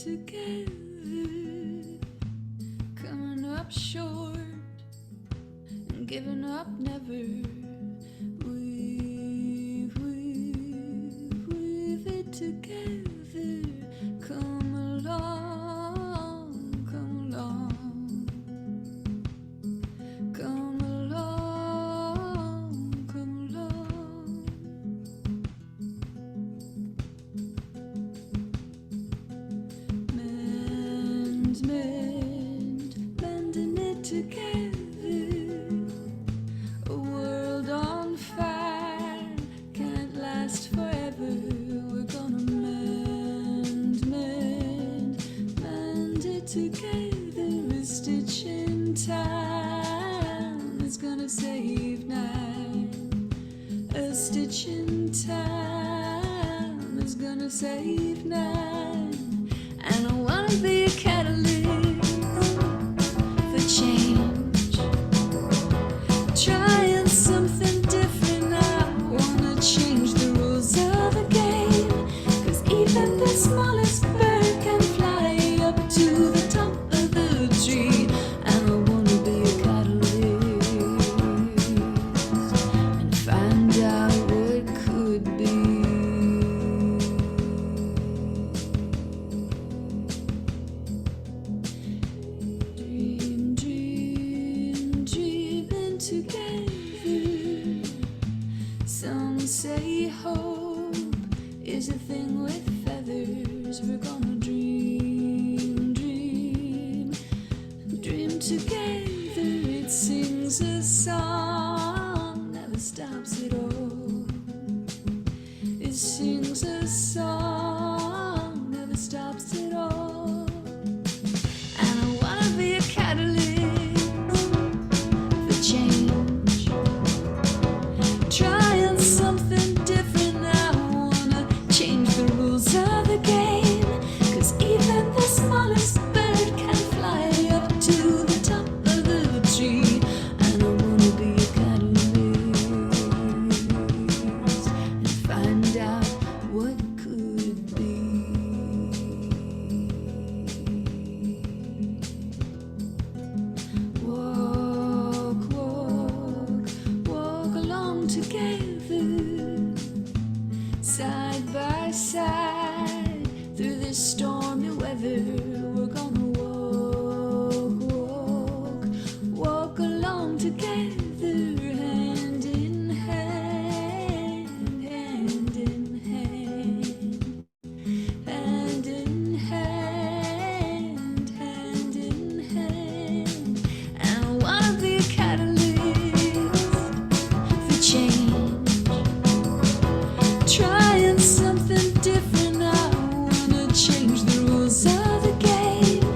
together, coming up short and giving up never. Weave it together. Come along, come along, come along, come along. Mending it together. A world on fire can't last forever. We're gonna mend it together. A stitch in time is gonna save nine. A stitch in time is gonna save nine. And I wanna be a catalyst for change, trying something different. I wanna change the rules of the game, 'cause even the smallest bird can fly up to the top of the tree. And I wanna be a catalyst and find out what could be. Dreaming together. Some say hope is a thing with feathers. We're gonna dream together. It sings a song, never stops at all. It sings a song, never stops at all. And I wanna be a catalyst for change, trying something different. I wanna change the rules of the game, 'cause even the smallest bird can fly up to the top of the tree. And I wanna be a catalyst and find out what could be. Walk along together, side by side, through this stormy weather. We're gonna walk along together, hand in hand, hand in hand, hand in hand, hand in hand. And I wanna be a catalyst for change, trying something different. I wanna change the rules of the game.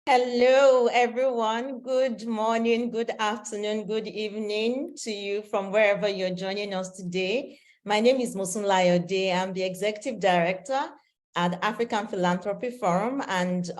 Hello, everyone. Good morning, good afternoon, good evening to you from wherever you're joining us today. My name is Mosunlayo Day. I'm the Executive Director at African Philanthropy Forum, and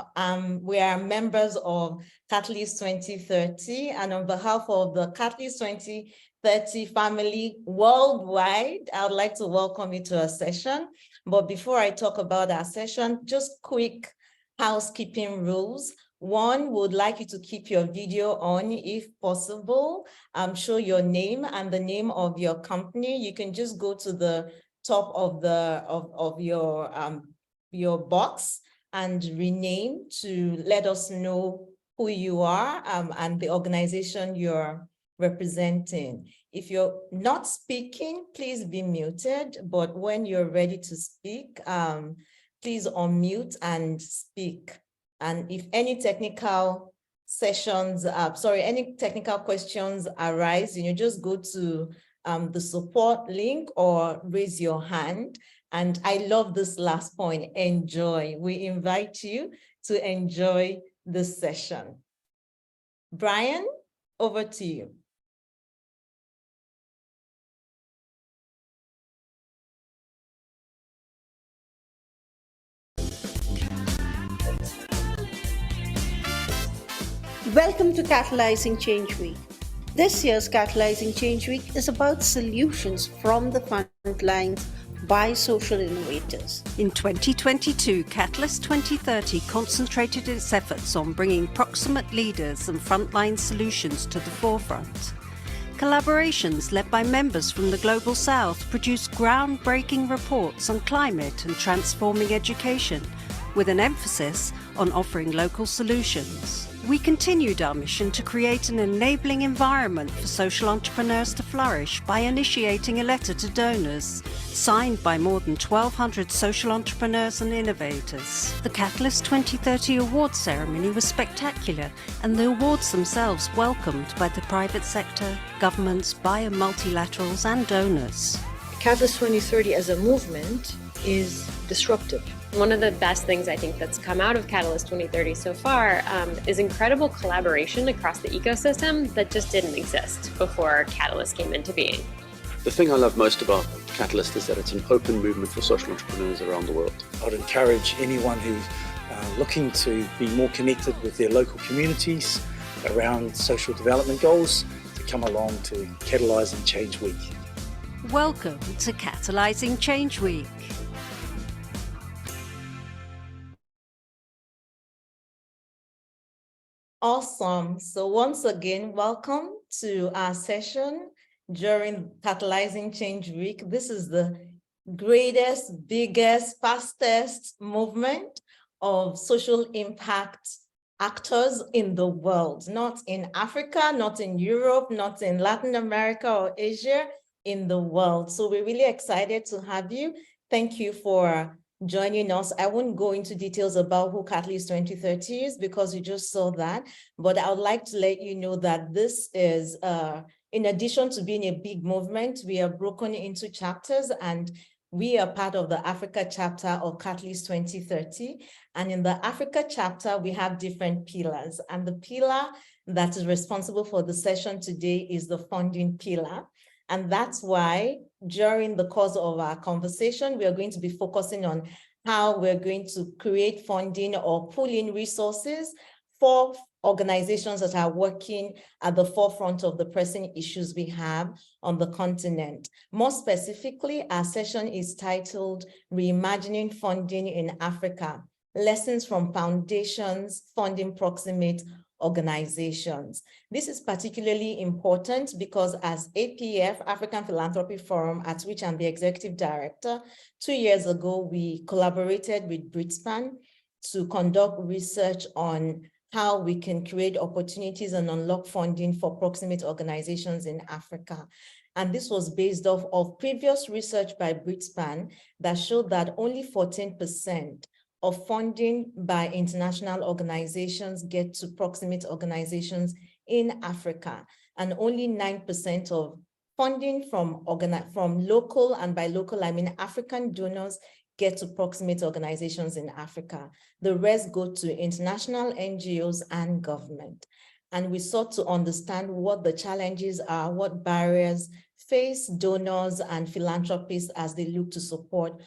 we are members of Catalyst 2030. And on behalf of the Catalyst 2030 family worldwide, I would like to welcome you to our session. But before I talk about our session, just quick housekeeping rules. One, would like you to keep your video on if possible. Show your name and the name of your company. You can just go to the top of your box and rename to let us know who you are and the organization you're representing. If you're not speaking, please be muted, but when you're ready to speak, please unmute and speak. And if any technical any technical questions arise, just go to the support link or raise your hand. And I love this last point, enjoy. We invite you to enjoy this session. Brian, over to you. Welcome to Catalyzing Change Week. This year's Catalyzing Change Week is about solutions from the front lines by social innovators. In 2022, Catalyst 2030 concentrated its efforts on bringing proximate leaders and frontline solutions to the forefront. Collaborations led by members from the Global South produced groundbreaking reports on climate and transforming education, with an emphasis on offering local solutions. We continued our mission to create an enabling environment for social entrepreneurs to flourish by initiating a letter to donors, signed by more than 1,200 social entrepreneurs and innovators. The Catalyst 2030 awards ceremony was spectacular, and the awards themselves welcomed by the private sector, governments, bio multilaterals and donors. Catalyst 2030 as a movement is disruptive. One of the best things I think that's come out of Catalyst 2030 so far is incredible collaboration across the ecosystem that just didn't exist before Catalyst came into being. The thing I love most about Catalyst is that it's an open movement for social entrepreneurs around the world. I'd encourage anyone who's looking to be more connected with their local communities around social development goals to come along to Catalysing Change Week. Welcome to Catalysing Change Week. Awesome. So once again, welcome to our session during Catalyzing Change Week. This is the greatest, biggest, fastest movement of social impact actors in the world, not in Africa, not in Europe, not in Latin America or Asia, in the world. So we're really excited to have you. Thank you for joining us. I won't go into details about who Catalyst 2030 is because you just saw that, but I would like to let you know that this is, in addition to being a big movement, we are broken into chapters, and we are part of the Africa chapter of Catalyst 2030. And in the Africa chapter, we have different pillars, and the pillar that is responsible for the session today is the funding pillar. And that's why during the course of our conversation, we are going to be focusing on how we're going to create funding or pull in resources for organizations that are working at the forefront of the pressing issues we have on the continent. More specifically, our session is titled Reimagining Funding in Africa, Lessons from Foundations Funding Proximate Organizations. This is particularly important because as APF, African Philanthropy Forum, at which I'm the executive director, 2 years ago, we collaborated with Britspan to conduct research on how we can create opportunities and unlock funding for proximate organizations in Africa. And this was based off of previous research by Britspan that showed that only 14% of funding by international organizations get to proximate organizations in Africa, and only 9% of funding from local, and by local I mean African donors, get to proximate organizations in Africa. The rest go to international NGOs and government. And we sought to understand what the challenges are, what barriers face donors and philanthropists as they look to support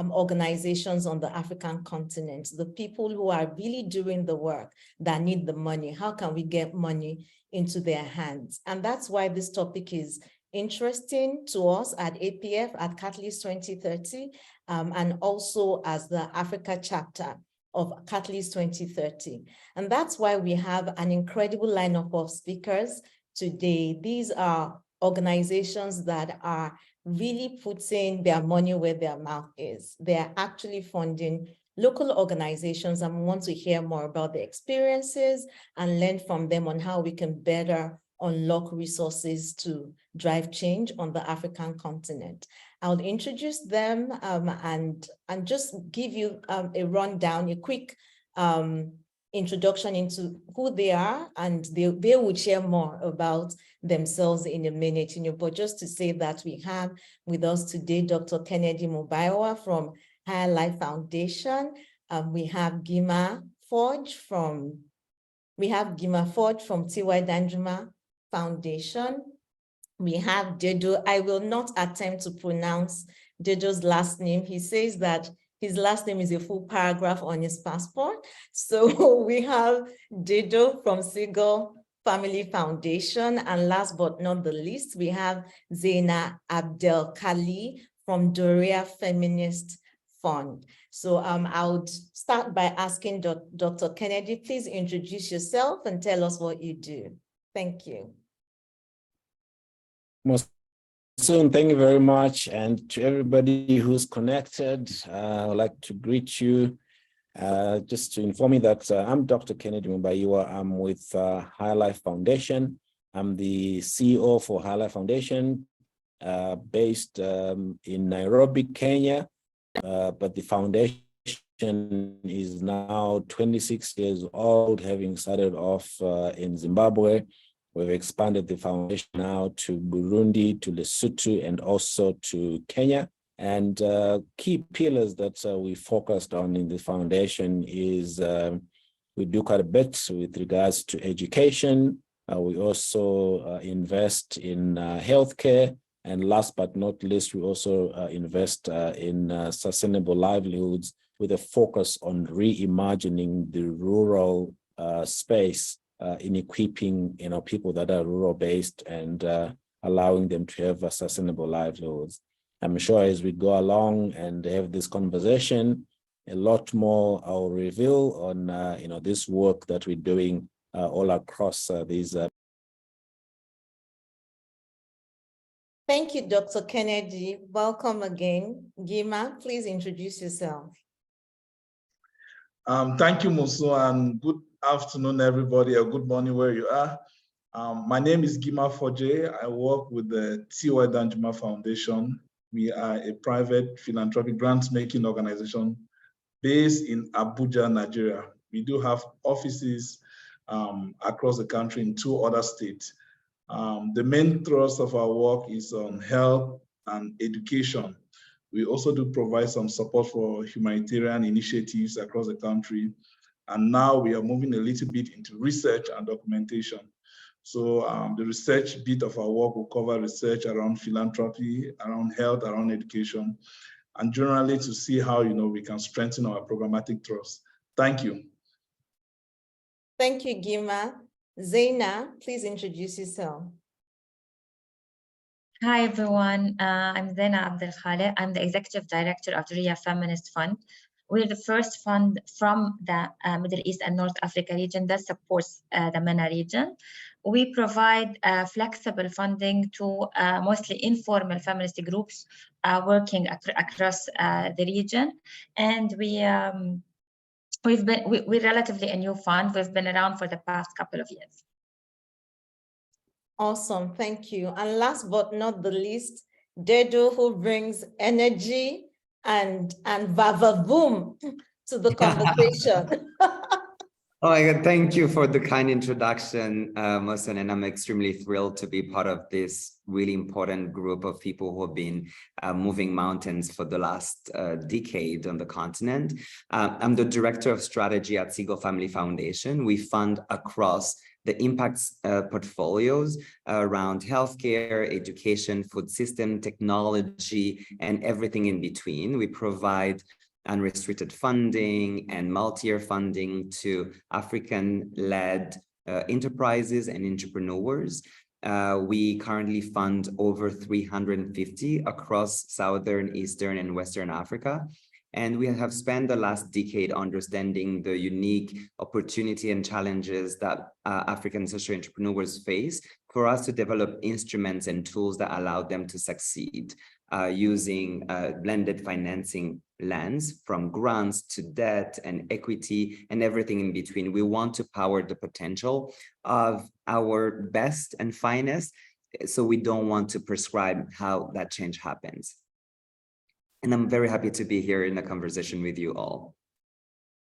organizations on the African continent, the people who are really doing the work that need the money. How can we get money into their hands? And that's why this topic is interesting to us at APF, at Catalyst 2030, and also as the Africa chapter of Catalyst 2030. And that's why we have an incredible lineup of speakers today. These are organizations that are really putting their money where their mouth is. They're actually funding local organizations, and we want to hear more about the experiences and learn from them on how we can better unlock resources to drive change on the African continent. I'll introduce them and just give you a rundown, a quick introduction into who they are, and they will share more about themselves in a minute, but just to say that we have with us today Dr. Kennedy Mubaiwa from Higher Life Foundation. We have Gima Forge from T.Y. Danjuma Foundation. We have Dedo. I will not attempt to pronounce Dedo's last name. He says that his last name is a full paragraph on his passport. So we have Dedo from Segal Family Foundation. And last but not the least, we have Zaina Abdelkali from Doria Feminist Fund. So I would start by asking Dr. Kennedy, please introduce yourself and tell us what you do. Thank you. Soon, thank you very much. And to everybody who's connected, I'd like to greet you. Just to inform you that I'm Dr. Kennedy Mubaiwa. I'm with High Life Foundation. I'm the CEO for High Life Foundation, based in Nairobi, Kenya. But the foundation is now 26 years old, having started off in Zimbabwe. We've expanded the foundation now to Burundi, to Lesotho, and also to Kenya. And key pillars that we focused on in the foundation is we do quite a bit with regards to education. We also invest in healthcare. And last but not least, we also invest in sustainable livelihoods with a focus on reimagining the rural space in equipping people that are rural-based and allowing them to have sustainable livelihoods. I'm sure as we go along and have this conversation, a lot more I'll reveal on this work that we're doing all across these. Thank you, Dr. Kennedy. Welcome again. Gima, please introduce yourself. Thank you, Musu, and good afternoon, everybody, or good morning where you are. My name is Gima Foje. I work with the T.Y. Danjuma Foundation. We are a private philanthropic grant-making organization based in Abuja, Nigeria. We do have offices across the country in 2 other states. The main thrust of our work is on health and education. We also do provide some support for humanitarian initiatives across the country. And now we are moving a little bit into research and documentation. So the research bit of our work will cover research around philanthropy, around health, around education, and generally to see how we can strengthen our programmatic trust. Thank you. Thank you, Gima. Zaina, please introduce yourself. Hi, everyone. I'm Zaina Abdel Khaleh. I'm the Executive Director of the RIA Feminist Fund. We're the first fund from the Middle East and North Africa region that supports the MENA region. We provide flexible funding to mostly informal feminist groups working across the region. And we're relatively a new fund. We've been around for the past couple of years. Awesome, thank you. And last but not the least, Dedo, who brings energy and vavavoom to the conversation. Oh my God, thank you for the kind introduction, Mohsen, and I'm extremely thrilled to be part of this really important group of people who have been moving mountains for the last decade on the continent. I'm the Director of Strategy at Seagull Family Foundation. We fund across the impacts portfolios around healthcare, education, food system, technology, and everything in between. We provide unrestricted funding and multi-year funding to African-led enterprises and entrepreneurs. We currently fund over 350 across Southern, Eastern, and Western Africa. And we have spent the last decade understanding the unique opportunity and challenges that African social entrepreneurs face for us to develop instruments and tools that allow them to succeed using a blended financing lens from grants to debt and equity and everything in between. We want to power the potential of our best and finest, so we don't want to prescribe how that change happens. And I'm very happy to be here in a conversation with you all.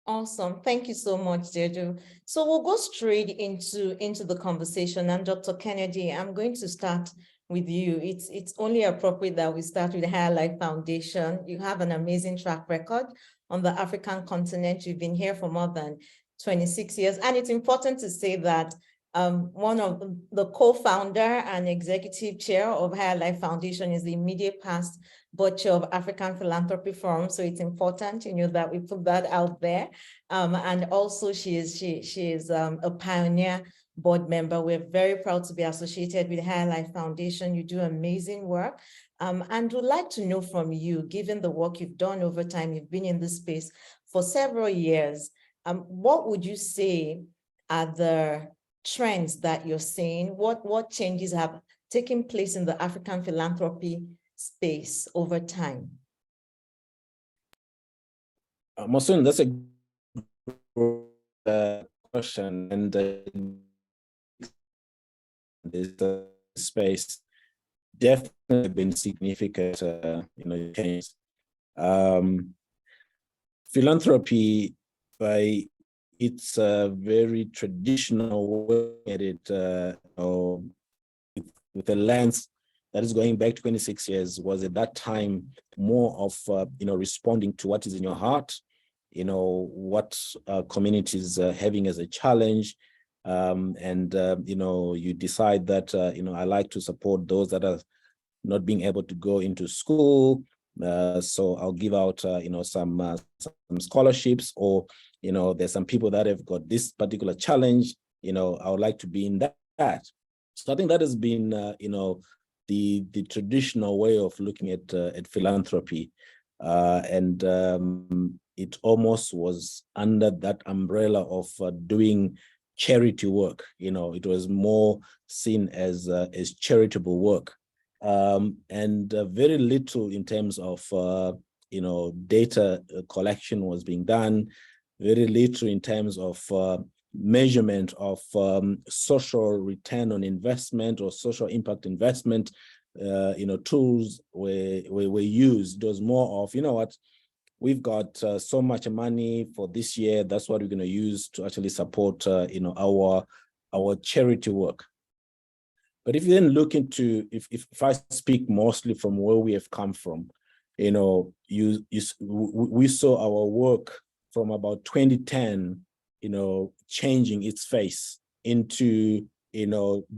Awesome. Thank you so much, Dedo. So we'll go straight into the conversation. And Dr. Kennedy, I'm going to start with you. It's only appropriate that we start with the High Life Foundation. You have an amazing track record on the African continent. You've been here for more than 26 years. And it's important to say that one of the co-founder and executive chair of High Life Foundation is the immediate past board chair of African Philanthropy Forum. So it's important, that we put that out there. And also she is a pioneer board member. We're very proud to be associated with Higher Life Foundation. You do amazing work. And would like to know from you, given the work you've done over time, you've been in this space for several years, what would you say are the trends that you're seeing? What changes have taken place in the African philanthropy space over time? Mosun, that's a good question, and this space definitely been significant, change. Philanthropy, by its very traditional way at it, with a lens that is going back 26 years, was at that time more of responding to what is in your heart, what communities are having as a challenge, and you decide that I like to support those that are not being able to go into school, so I'll give out some scholarships, or there's some people that have got this particular challenge, I would like to be in that. So I think that has been the traditional way of looking at philanthropy, and it almost was under that umbrella of doing charity work. It was more seen as charitable work, and very little in terms of data collection was being done. Very little in terms of measurement of social return on investment or social impact investment. Tools were used. It was more of, what, we've got so much money for this year, that's what we're going to use to actually support our charity work. But if you then look into, if I speak mostly from where we have come from, we saw our work from about 2010, changing its face into,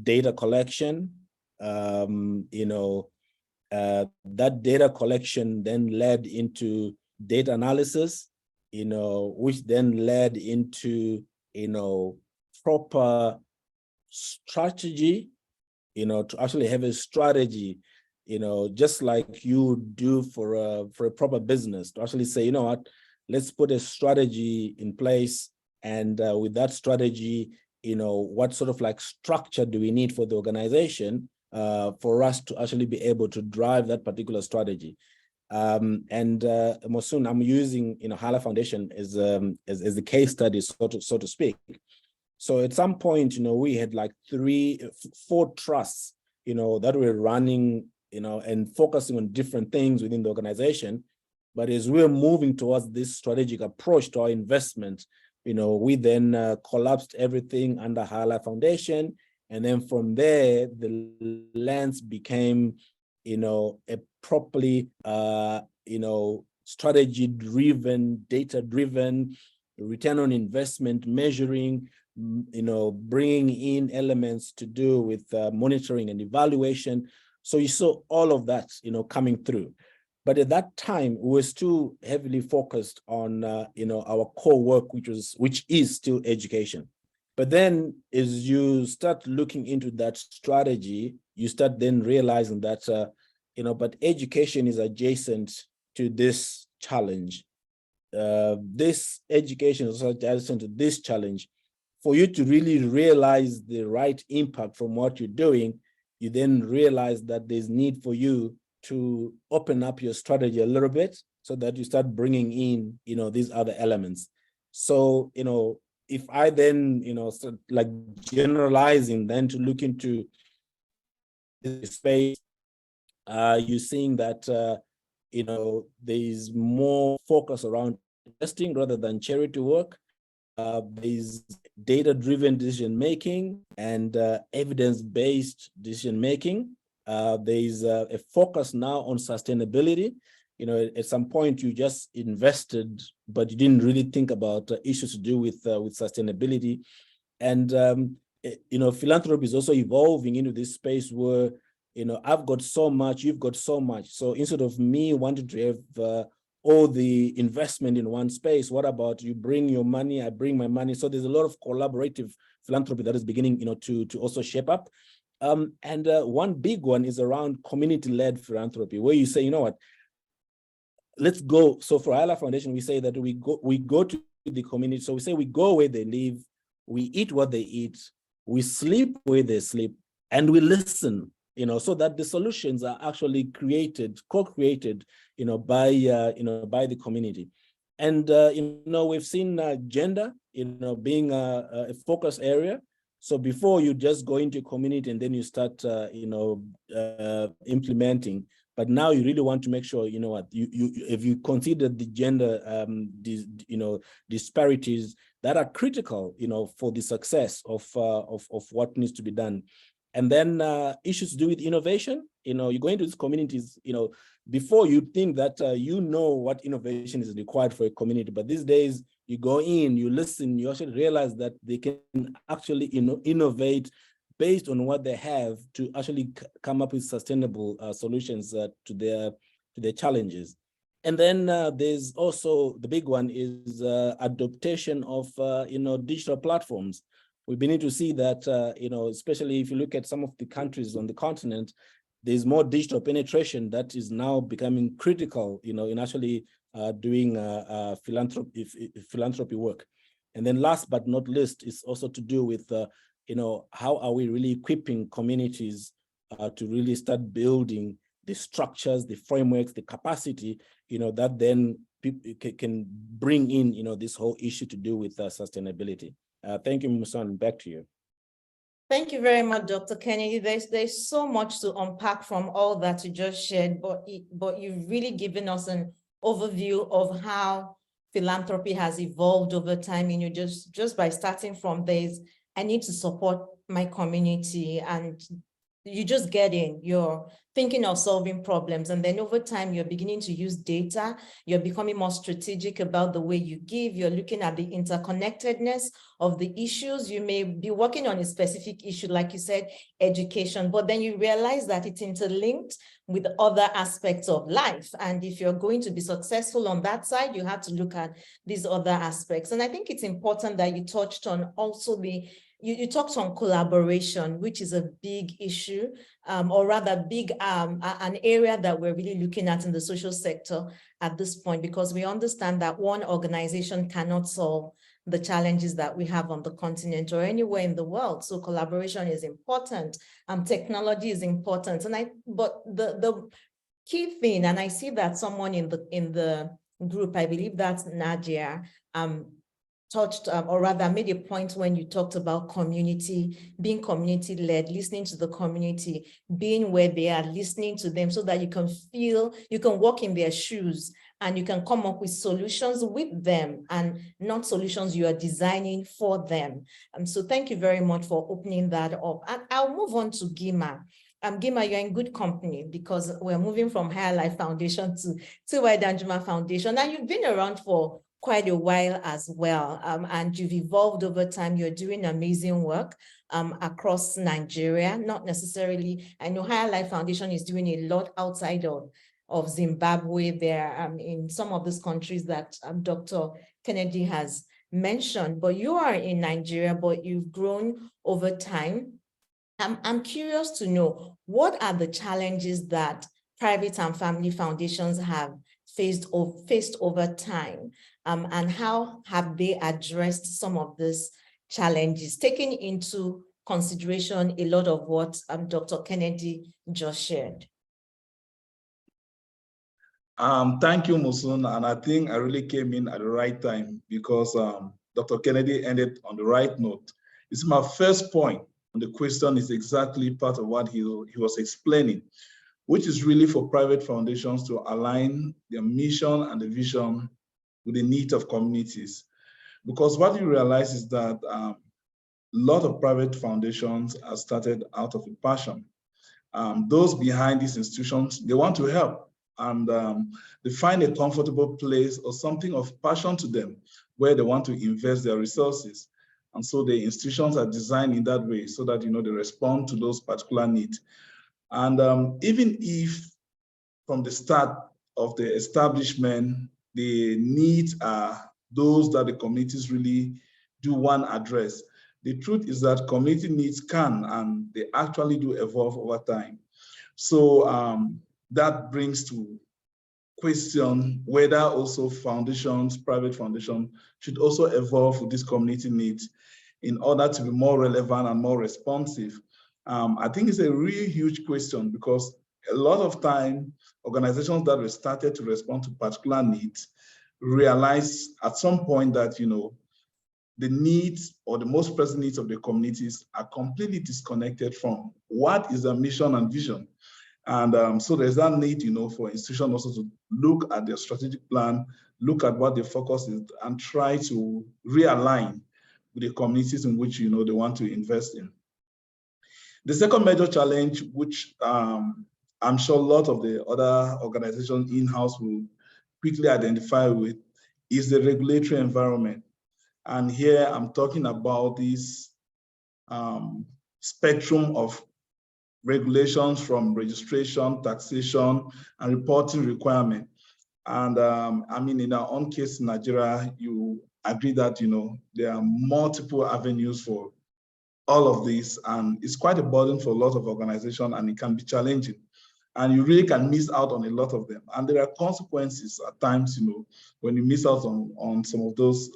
data collection. That data collection then led into data analysis, which then led into, proper strategy, to actually have a strategy, just like you do for a proper business, to actually say, what, let's put a strategy in place. And with that strategy, what sort of like structure do we need for the organization for us to actually be able to drive that particular strategy? And Mosun, I'm using Hala Foundation as a case study, so to speak. So at some point, we had like 4 trusts, that were running, and focusing on different things within the organization. But as we're moving towards this strategic approach to our investment, we then collapsed everything under Hala Foundation. And then from there, the lens became, a properly, strategy-driven, data-driven, return on investment measuring, bringing in elements to do with monitoring and evaluation. So you saw all of that, coming through. But at that time, we were still heavily focused on, our core work, which is still education. But then as you start looking into that strategy, you start then realizing that, but education is adjacent to this challenge. This education is adjacent to this challenge. For you to really realize the right impact from what you're doing, you then realize that there's need for you to open up your strategy a little bit so that you start bringing in, these other elements. So, if I then, start like generalizing then to look into this space, you're seeing that, there's more focus around investing rather than charity work. There's data-driven decision-making and evidence-based decision-making. There's a focus now on sustainability. At some point you just invested, but you didn't really think about issues to do with sustainability. And, philanthropy is also evolving into this space where, I've got so much, you've got so much. So instead of me wanting to have all the investment in one space. What about you bring your money, I bring my money? So there's a lot of collaborative philanthropy that is beginning, to also shape up. And one big one is around community-led philanthropy, where you say, you know what, let's go. So for Isla Foundation, we say that we go to the community. So we say we go where they live, we eat what they eat, we sleep where they sleep, and we listen, so that the solutions are actually co-created, by the community. And we've seen gender, being a focus area. So before you just go into a community and then you start, implementing. But now you really want to make sure, if you consider the gender, disparities that are critical, for the success of what needs to be done. And then issues to do with innovation. You go into these communities, before you think that what innovation is required for a community, but these days you go in, you listen, you actually realize that they can actually innovate based on what they have to actually come up with sustainable solutions to their challenges. And then there's also the big one is adaptation of digital platforms. We begin to see that especially if you look at some of the countries on the continent, there's more digital penetration that is now becoming critical, in actually doing philanthropy work. And then last but not least is also to do with how are we really equipping communities to really start building the structures, the frameworks, the capacity, that then people can bring in, this whole issue to do with sustainability. Thank you, Musan. Back to you. Thank you very much, Dr. Kennedy. There's so much to unpack from all that you just shared, but you've really given us an overview of how philanthropy has evolved over time. Just by starting from this, I need to support my community, and you just get in, you're thinking of solving problems. And then over time, you're beginning to use data. You're becoming more strategic about the way you give. You're looking at the interconnectedness of the issues. You may be working on a specific issue, like you said, education, but then you realize that it's interlinked with other aspects of life. And if you're going to be successful on that side, you have to look at these other aspects. And I think it's important that you touched on also you talked on collaboration, which is a big issue, or rather big, an area that we're really looking at in the social sector at this point, because we understand that one organization cannot solve the challenges that we have on the continent or anywhere in the world. So collaboration is important, technology is important. But the key thing, and I see that someone in the group, I believe that's Nadia, touched, or rather made a point when you talked about community, being community-led, listening to the community, being where they are, listening to them so that you can walk in their shoes and you can come up with solutions with them and not solutions you are designing for them. So thank you very much for opening that up. And I'll move on to Gima. Gima, you're in good company because we're moving from Higher Life Foundation to Tiwa Danjuma Foundation. And you've been around for quite a while as well. And you've evolved over time. You're doing amazing work across Nigeria, not necessarily. I know Higher Life Foundation is doing a lot outside of Zimbabwe there, in some of these countries that Dr. Kennedy has mentioned, but you are in Nigeria, but you've grown over time. I'm curious to know, what are the challenges that private and family foundations have faced over time, and how have they addressed some of these challenges, taking into consideration a lot of what Dr. Kennedy just shared? Thank you, Musun, and I think I really came in at the right time because Dr. Kennedy ended on the right note. It's my first point, and the question is exactly part of what he was explaining, which is really for private foundations to align their mission and the vision with the needs of communities. Because what you realize is that a lot of private foundations are started out of a passion. Those behind these institutions, they want to help, and they find a comfortable place or something of passion to them where they want to invest their resources. And so the institutions are designed in that way so that, they respond to those particular needs. And even if from the start of the establishment, the needs are those that the communities really do want to address. The truth is that community needs can and they actually do evolve over time. So that brings to question whether also foundations, private foundations, should also evolve with these community needs in order to be more relevant and more responsive. I think it's a really huge question because a lot of time, organizations that were started to respond to particular needs realize at some point that, you know, the needs or the most pressing needs of the communities are completely disconnected from what is the mission and vision. And so there's that need, you know, for institutions also to look at their strategic plan, look at what their focus is, and try to realign with the communities in which, you know, they want to invest in. The second major challenge, which I'm sure a lot of the other organizations in-house will quickly identify with, is the regulatory environment. And here I'm talking about this spectrum of regulations from registration, taxation, and reporting requirement. And I mean, in our own case in Nigeria, you agree that, you know, there are multiple avenues for all of this, and it's quite a burden for a lot of organizations, and it can be challenging. And you really can miss out on a lot of them. And there are consequences at times, you know, when you miss out on some of those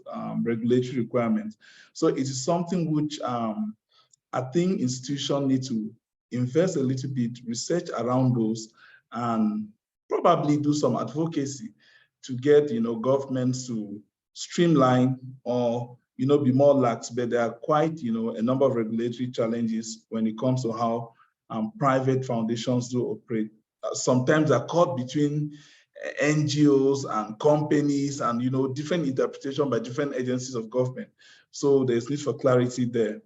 regulatory requirements. So it is something which I think institutions need to invest a little bit, research around those, and probably do some advocacy to get, you know, governments to streamline or, you know, be more lax. But there are quite, you know, a number of regulatory challenges when it comes to how private foundations do operate. Sometimes they're caught between NGOs and companies, and, you know, different interpretation by different agencies of government. So there's need for clarity there.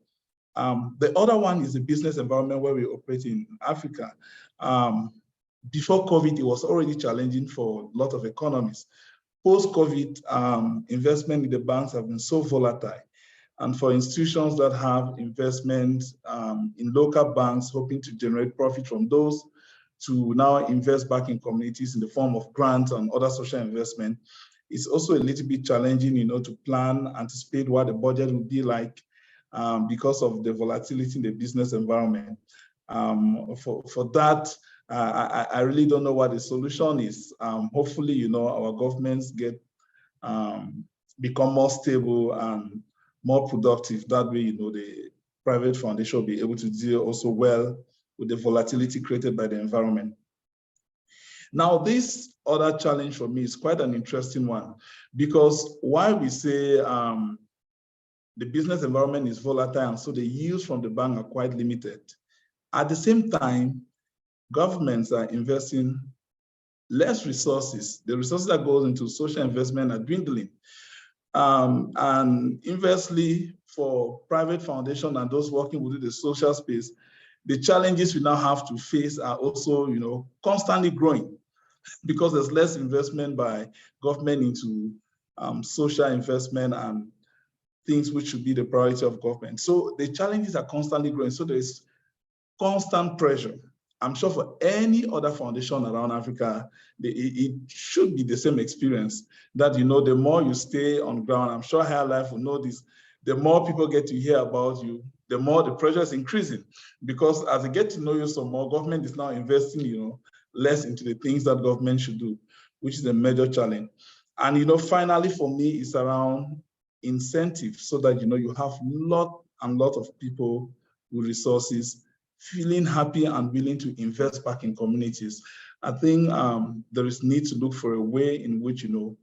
The other one is the business environment where we operate in Africa. Before COVID, it was already challenging for a lot of economies. Post-COVID, investment in the banks have been so volatile. And for institutions that have investments in local banks, hoping to generate profit from those, to now invest back in communities in the form of grants and other social investment, it's also a little bit challenging, you know, to plan, anticipate what the budget would be like, because of the volatility in the business environment. For that, I really don't know what the solution is. Hopefully, you know, our governments get become more stable and more productive. That way, you know, the private foundation will be able to deal also well with the volatility created by the environment. Now, this other challenge for me is quite an interesting one, because while we say the business environment is volatile, and so the yields from the bank are quite limited. At the same time, governments are investing less resources. The resources that goes into social investment are dwindling. And inversely, for private foundation and those working within the social space, the challenges we now have to face are also, you know, constantly growing, because there's less investment by government into social investment and things which should be the priority of government. So the challenges are constantly growing. So there's constant pressure. I'm sure for any other foundation around Africa, it should be the same experience that, you know, the more you stay on ground, I'm sure Higher Life will know this, the more people get to hear about you, the more the pressure is increasing. Because as they get to know you some more, government is now investing, you know, less into the things that government should do, which is a major challenge. And, you know, finally, for me, it's around incentives, so that, you know, you have lot of people with resources feeling happy and willing to invest back in communities. I think there is need to look for a way in which, you know,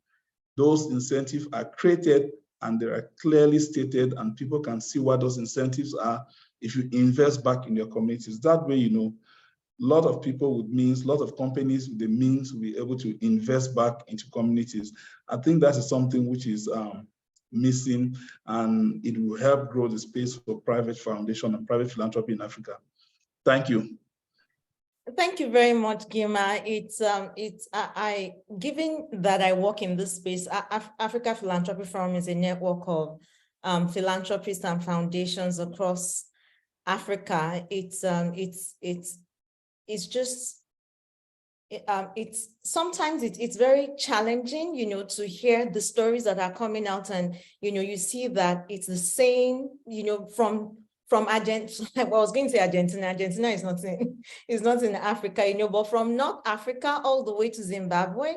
those incentives are created and they are clearly stated, and people can see what those incentives are if you invest back in your communities. That way, you know, a lot of people with means, a lot of companies with the means will be able to invest back into communities. I think that is something which is missing, and it will help grow the space for private foundation and private philanthropy in Africa. Thank you. Thank you very much, Gima. Given that I work in this space, Africa Philanthropy Forum is a network of philanthropists and foundations across Africa. It's just it's sometimes it's very challenging, you know, to hear the stories that are coming out, and you know, you see that it's the same, you know, from Argentina. Well, I was going to say Argentina. Argentina is not in Africa, you know, but from North Africa all the way to Zimbabwe,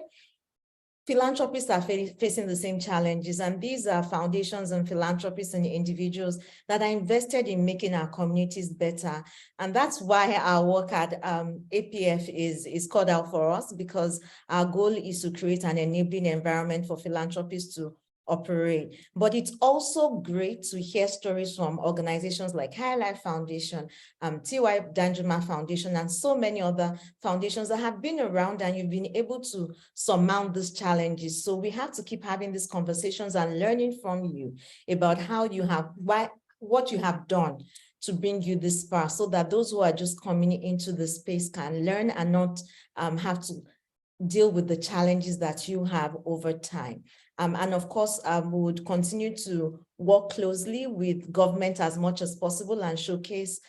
philanthropists are facing the same challenges, and these are foundations and philanthropists and individuals that are invested in making our communities better. And that's why our work at APF is called out for us, because our goal is to create an enabling environment for philanthropists to operate. But it's also great to hear stories from organizations like High Life Foundation, T.Y. Danjuma Foundation, and so many other foundations that have been around, and you've been able to surmount these challenges. So we have to keep having these conversations and learning from you about how you have, what you have done to bring you this far, so that those who are just coming into the space can learn and not have to deal with the challenges that you have over time. And of course, we would continue to work closely with government as much as possible and showcase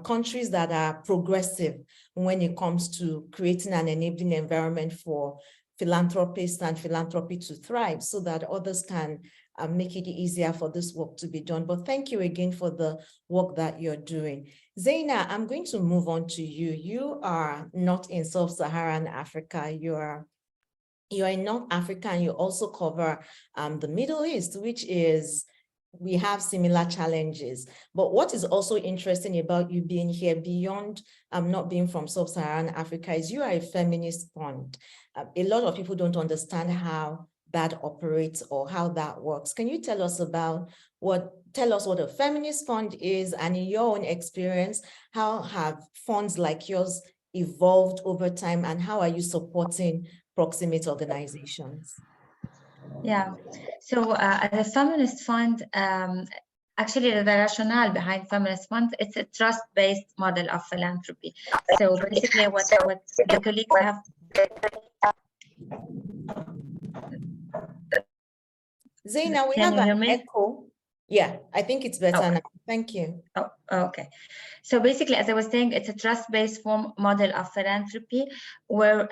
countries that are progressive when it comes to creating an enabling environment for philanthropists and philanthropy to thrive, so that others can make it easier for this work to be done. But thank you again for the work that you're doing. Zaina, I'm going to move on to you. You are not in Sub-Saharan Africa. You're in North Africa, and you also cover the Middle East, which is, we have similar challenges. But what is also interesting about you being here, beyond not being from Sub-Saharan Africa, is you are a feminist fund. A lot of people don't understand how that operates or how that works. Can you tell us what a feminist fund is, and in your own experience, how have funds like yours evolved over time, and how are you supporting proximate organizations? Yeah, so as a feminist fund, actually the rationale behind feminist funds, it's a trust-based model of philanthropy. So basically what the colleagues have. Zaina, we have an echo. Yeah, I think it's better now. Thank you. Oh, okay. So basically, as I was saying, it's a trust-based model of philanthropy, where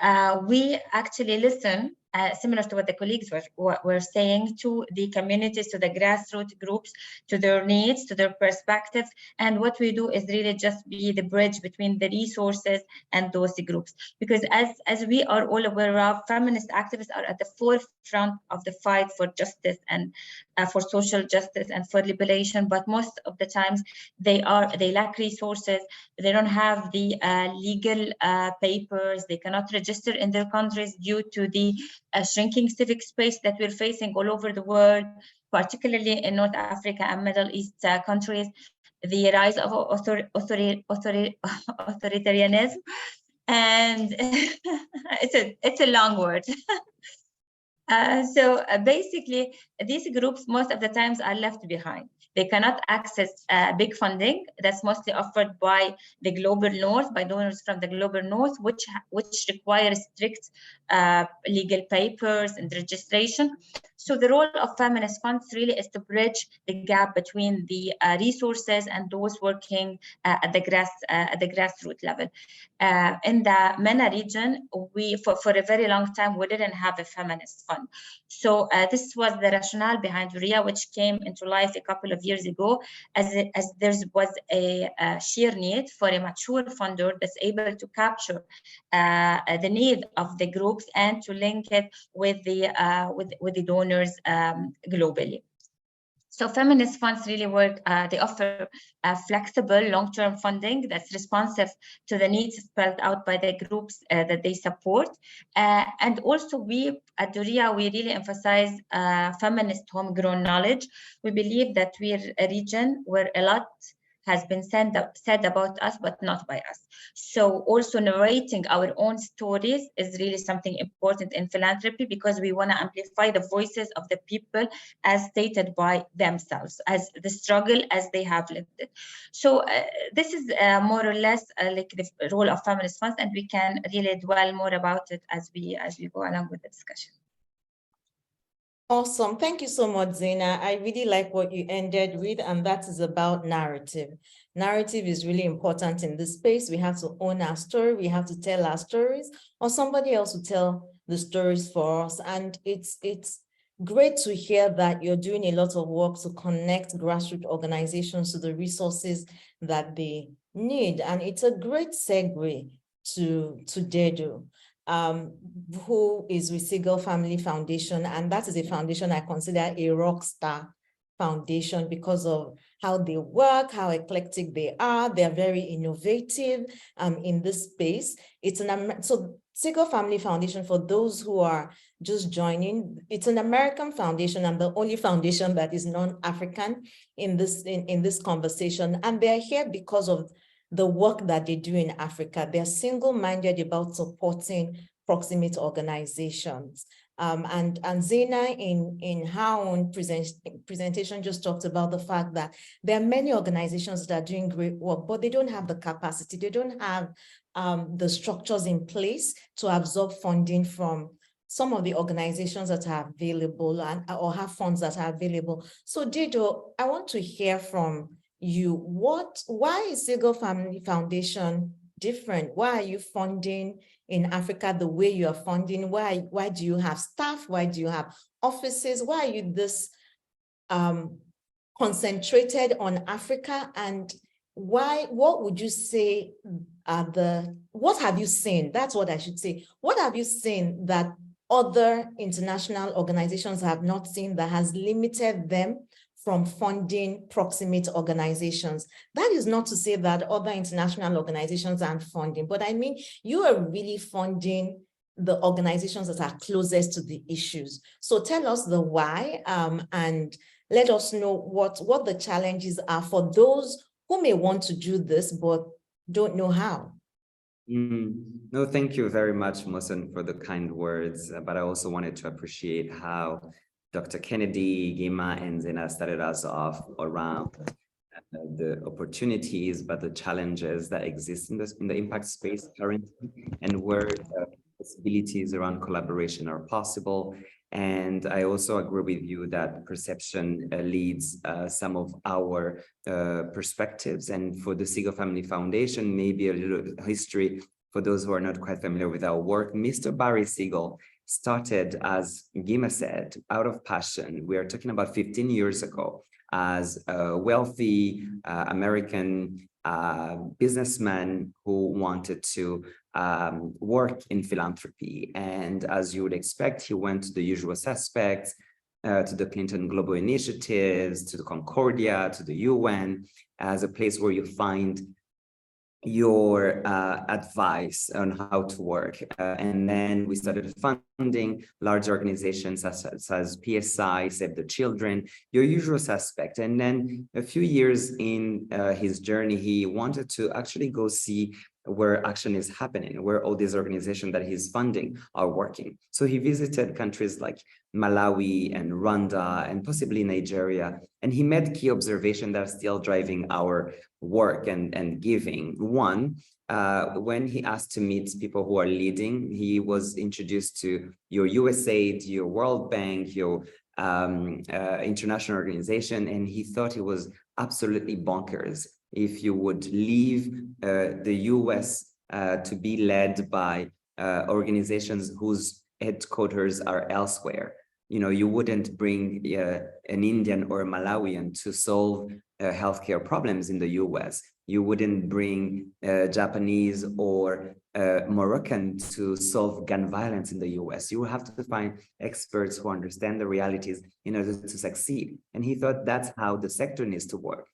we actually listen, similar to what the colleagues were saying, to the communities, to the grassroots groups, to their needs, to their perspectives. And what we do is really just be the bridge between the resources and those groups. Because as we are all aware of, feminist activists are at the forefront of the fight for justice and for social justice and for liberation. But most of the times they lack resources. They don't have the legal papers. They cannot register in their countries due to the shrinking civic space that we're facing all over the world, particularly in North Africa and Middle East countries. The rise of authoritarianism, and it's a long word. So basically, these groups most of the times are left behind. They cannot access big funding that's mostly offered by the global north, by donors from the global north, which requires strict legal papers and registration. So the role of feminist funds really is to bridge the gap between the resources and those working at the grassroots level. In the MENA region, we for a very long time we didn't have a feminist fund. So this was the rationale behind RIA, which came into life a couple of years ago, as there was a sheer need for a mature funder that's able to capture the need of the groups and to link it with the donors globally. So feminist funds really work, they offer flexible long-term funding that's responsive to the needs spelled out by the groups that they support. And also we at Duria, we really emphasize feminist homegrown knowledge. We believe that we're a region where a lot has been said about us, but not by us. So also narrating our own stories is really something important in philanthropy, because we want to amplify the voices of the people as stated by themselves, as the struggle as they have lived it. So this is more or less like the role of feminist funds, and we can really dwell more about it as we go along with the discussion. Awesome. Thank you so much, Zena. I really like what you ended with, and that is about narrative. Narrative is really important in this space. We have to own our story. We have to tell our stories, or somebody else will tell the stories for us. And it's great to hear that you're doing a lot of work to connect grassroots organizations to the resources that they need. And it's a great segue to Dedo. Who is with Segal Family Foundation, and that is a foundation I consider a rock star foundation because of how they work, how eclectic they are. They're very innovative in this space. So Segal Family Foundation, for those who are just joining, it's an American foundation and the only foundation that is non-African in this conversation. And they're here because of the work that they do in Africa. They're single-minded about supporting proximate organizations. And Zena in her own presentation just talked about the fact that there are many organizations that are doing great work, but they don't have the capacity, they don't have the structures in place to absorb funding from some of the organizations that are available or have funds that are available. So Dido, I want to hear from you. Why is Segal Family Foundation different? Why are you funding in Africa the way you are funding? Why do you have staff? Why do you have offices? Why are you this concentrated on Africa? And what would you say what have you seen? That's what I should say. What have you seen that other international organizations have not seen that has limited them from funding proximate organizations? That is not to say that other international organizations aren't funding, but I mean, you are really funding the organizations that are closest to the issues. So tell us the why, and let us know what the challenges are for those who may want to do this, but don't know how. No, thank you very much, Mosen, for the kind words. But I also wanted to appreciate how Dr. Kennedy, Gima, and Zena started us off around the opportunities, but the challenges that exist in the impact space currently, and where possibilities around collaboration are possible. And I also agree with you that perception leads some of our perspectives. And for the Segal Family Foundation, maybe a little history for those who are not quite familiar with our work. Mr. Barry Segal started, as Gima said, out of passion. We are talking about 15 years ago, as a wealthy American businessman who wanted to work in philanthropy. And as you would expect, he went to the usual suspects, to the Clinton Global Initiatives, to the Concordia, to the UN, as a place where you find your advice on how to work. And then we started funding large organizations such as PSI, Save the Children, your usual suspect. And then a few years in his journey, he wanted to actually go see where action is happening, where all these organizations that he's funding are working. So he visited countries like Malawi and Rwanda and possibly Nigeria, and he made key observations that are still driving our work and giving. One, when he asked to meet people who are leading, he was introduced to your USAID, your World Bank, your international organization, and he thought it was absolutely bonkers if you would leave the US to be led by organizations whose headquarters are elsewhere. You know, you wouldn't bring an Indian or a Malawian to solve healthcare problems in the US. You wouldn't bring Japanese or Moroccan to solve gun violence in the US. You will have to find experts who understand the realities in order to succeed. And he thought that's how the sector needs to work.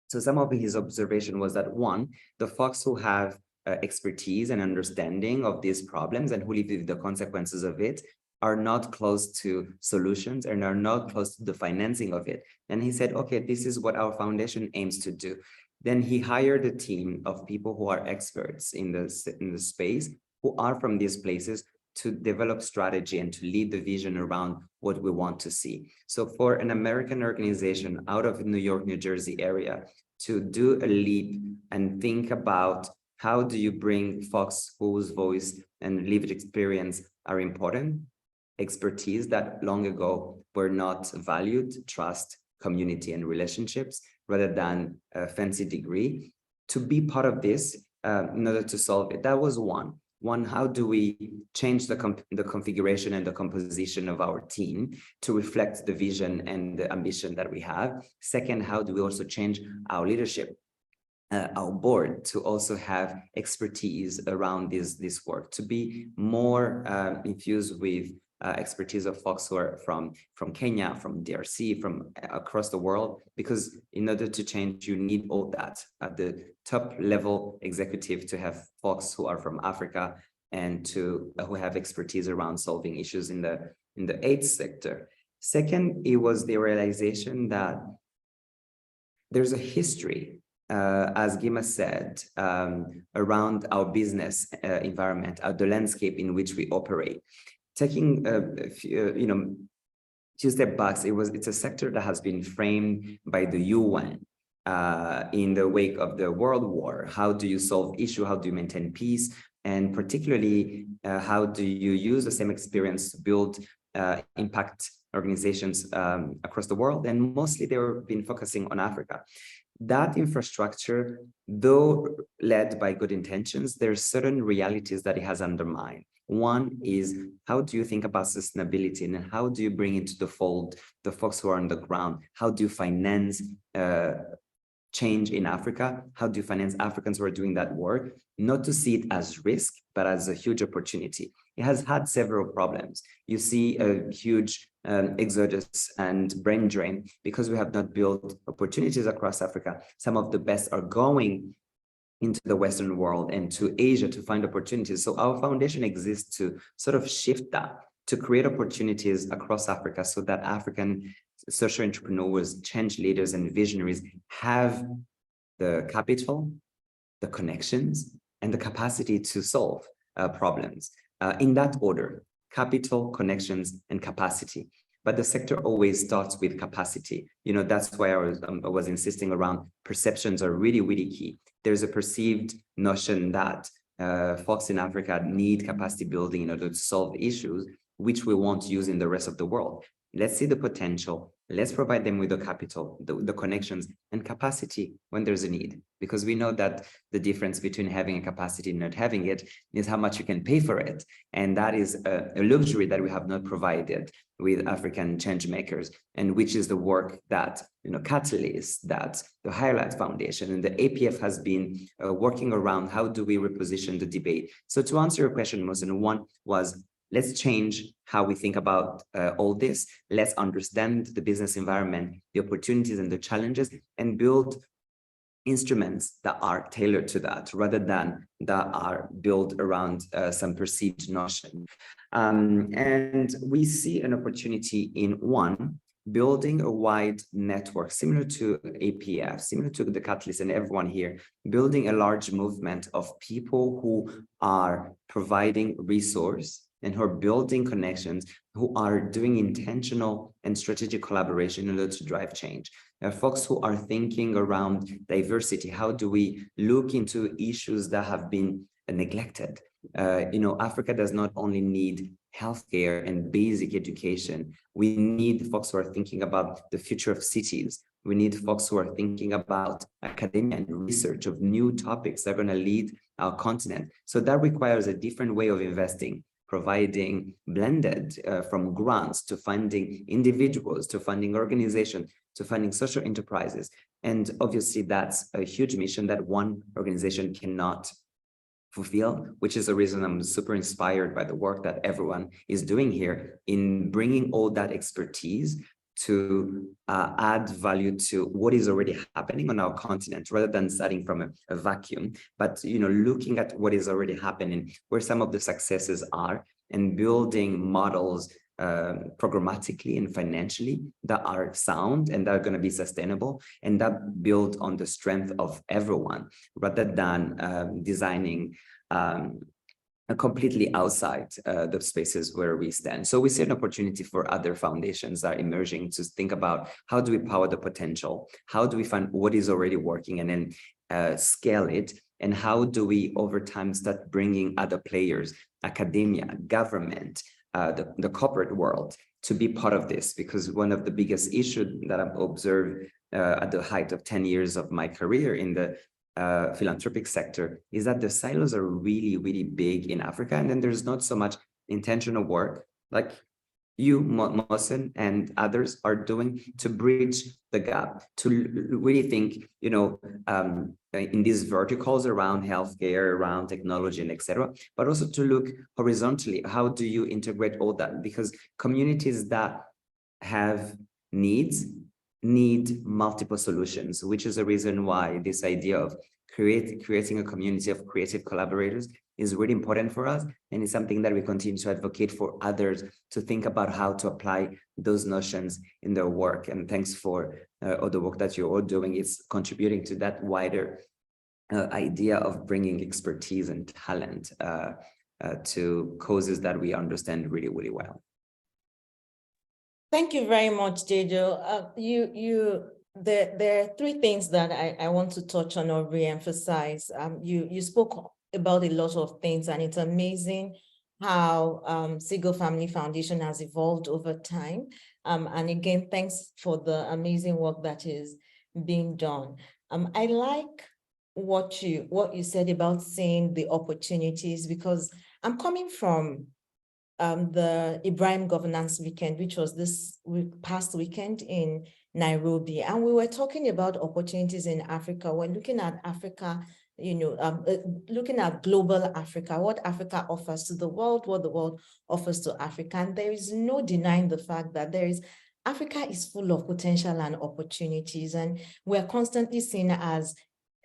So some of his observation was that, one, the folks who have expertise and understanding of these problems and who live with the consequences of it are not close to solutions and are not close to the financing of it. And he said, okay, this is what our foundation aims to do. Then he hired a team of people who are experts in the space, who are from these places, to develop strategy and to lead the vision around what we want to see. So for an American organization out of New York, New Jersey area to do a leap and think about how do you bring folks whose voice and lived experience are important, expertise that long ago were not valued, trust, community, and relationships, rather than a fancy degree, to be part of this in order to solve it. That was one. How do we change the configuration and the composition of our team to reflect the vision and the ambition that we have? Second, how do we also change our leadership, our board, to also have expertise around this work, to be more infused with expertise of folks who are from Kenya, from DRC, from across the world, because in order to change, you need all that at the top level executive, to have folks who are from Africa and who have expertise around solving issues in the aid sector. Second, it was the realization that there's a history, as Gima said, around our business environment, the landscape in which we operate. Taking a few step backs, it's a sector that has been framed by the UN in the wake of the World War. How do you solve issue? How do you maintain peace? And particularly, how do you use the same experience to build impact organizations across the world? And mostly they've been focusing on Africa. That infrastructure, though led by good intentions, there's certain realities that it has undermined. One is, how do you think about sustainability, and how do you bring into the fold the folks who are on the ground? How do you finance change in Africa? How do you finance Africans who are doing that work? Not to see it as risk, but as a huge opportunity. It has had several problems. You see a huge exodus and brain drain because we have not built opportunities across Africa. Some of the best are going into the Western world and to Asia to find opportunities. So our foundation exists to sort of shift that, to create opportunities across Africa so that African social entrepreneurs, change leaders, and visionaries have the capital, the connections, and the capacity to solve problems in that order: capital, connections, and capacity. But the sector always starts with capacity. That's why I was insisting around perceptions are really, really key. There's a perceived notion that folks in Africa need capacity building in order to solve issues, which we won't use in the rest of the world. Let's see the potential. Let's provide them with the capital, the connections, and capacity when there's a need. Because we know that the difference between having a capacity and not having it is how much you can pay for it. And that is a luxury that we have not provided with African change makers, and which is the work that Catalyst, that the Highlight Foundation and the APF has been working around. How do we reposition the debate? So to answer your question, Mohsen, one was, let's change how we think about all this. Let's understand the business environment, the opportunities and the challenges, and build instruments that are tailored to that, rather than that are built around some perceived notion. And we see an opportunity in building a wide network, similar to APF, similar to the Catalyst and everyone here, building a large movement of people who are providing resource and who are building connections, who are doing intentional and strategic collaboration in order to drive change. There are folks who are thinking around diversity. How do we look into issues that have been neglected? Africa does not only need healthcare and basic education. We need folks who are thinking about the future of cities. We need folks who are thinking about academia and research of new topics that are going to lead our continent. So that requires a different way of investing, providing blended from grants to funding individuals, to funding organizations, to funding social enterprises. And obviously that's a huge mission that one organization cannot fulfill, which is the reason I'm super inspired by the work that everyone is doing here in bringing all that expertise to add value to what is already happening on our continent, rather than starting from a vacuum, but looking at what is already happening, where some of the successes are, and building models programmatically and financially that are sound and that are going to be sustainable, and that build on the strength of everyone, rather than designing completely outside the spaces where we stand. So we see an opportunity for other foundations that are emerging to think about, how do we power the potential? How do we find what is already working and then scale it? And how do we over time start bringing other players, academia, government, the corporate world to be part of this, because one of the biggest issues that I've observed at the height of 10 years of my career in the philanthropic sector is that the silos are really, really big in Africa. And then there's not so much intentional work like you, Mohsen, and others are doing to bridge the gap, to really think, you know, in these verticals around healthcare, around technology, and etc., but also to look horizontally. How do you integrate all that? Because communities that have needs need multiple solutions, which is the reason why this idea of creating a community of creative collaborators is really important for us, and it's something that we continue to advocate for others to think about how to apply those notions in their work. And thanks for all the work that you're all doing. It's contributing to that wider idea of bringing expertise and talent to causes that we understand really, really well. Thank you very much, Dejo. There are three things that I want to touch on or re-emphasize. You spoke about a lot of things, and it's amazing how Segal Family Foundation has evolved over time. And again, thanks for the amazing work that is being done. I like what you said about seeing the opportunities, because I'm coming from the Ibrahim Governance Weekend, which was this past weekend in Nairobi. And we were talking about opportunities in Africa. We're looking at Africa, you know, looking at global Africa, what Africa offers to the world, what the world offers to Africa. And there is no denying the fact that Africa is full of potential and opportunities. And we're constantly seen as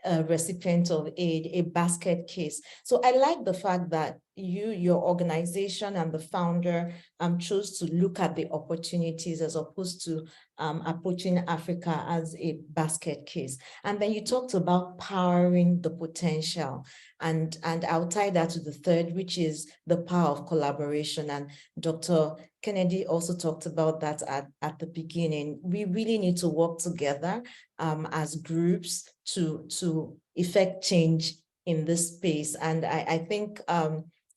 a recipient of aid, a basket case. So I like the fact that your organization and the founder chose to look at the opportunities as opposed to approaching Africa as a basket case. And then you talked about powering the potential. And I'll tie that to the third, which is the power of collaboration. And Dr. Kennedy also talked about that at the beginning. We really need to work together as groups to effect change in this space. And I think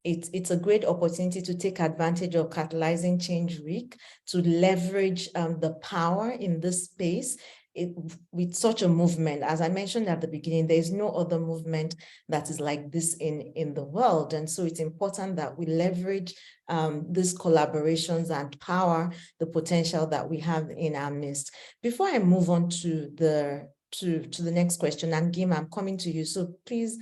it's a great opportunity to take advantage of Catalyzing Change Week to leverage the power in this space. With such a movement, as I mentioned at the beginning, there is no other movement that is like this in the world. And so it's important that we leverage these collaborations and power the potential that we have in our midst. Before I move on to the next question, and Gim, I'm coming to you, so please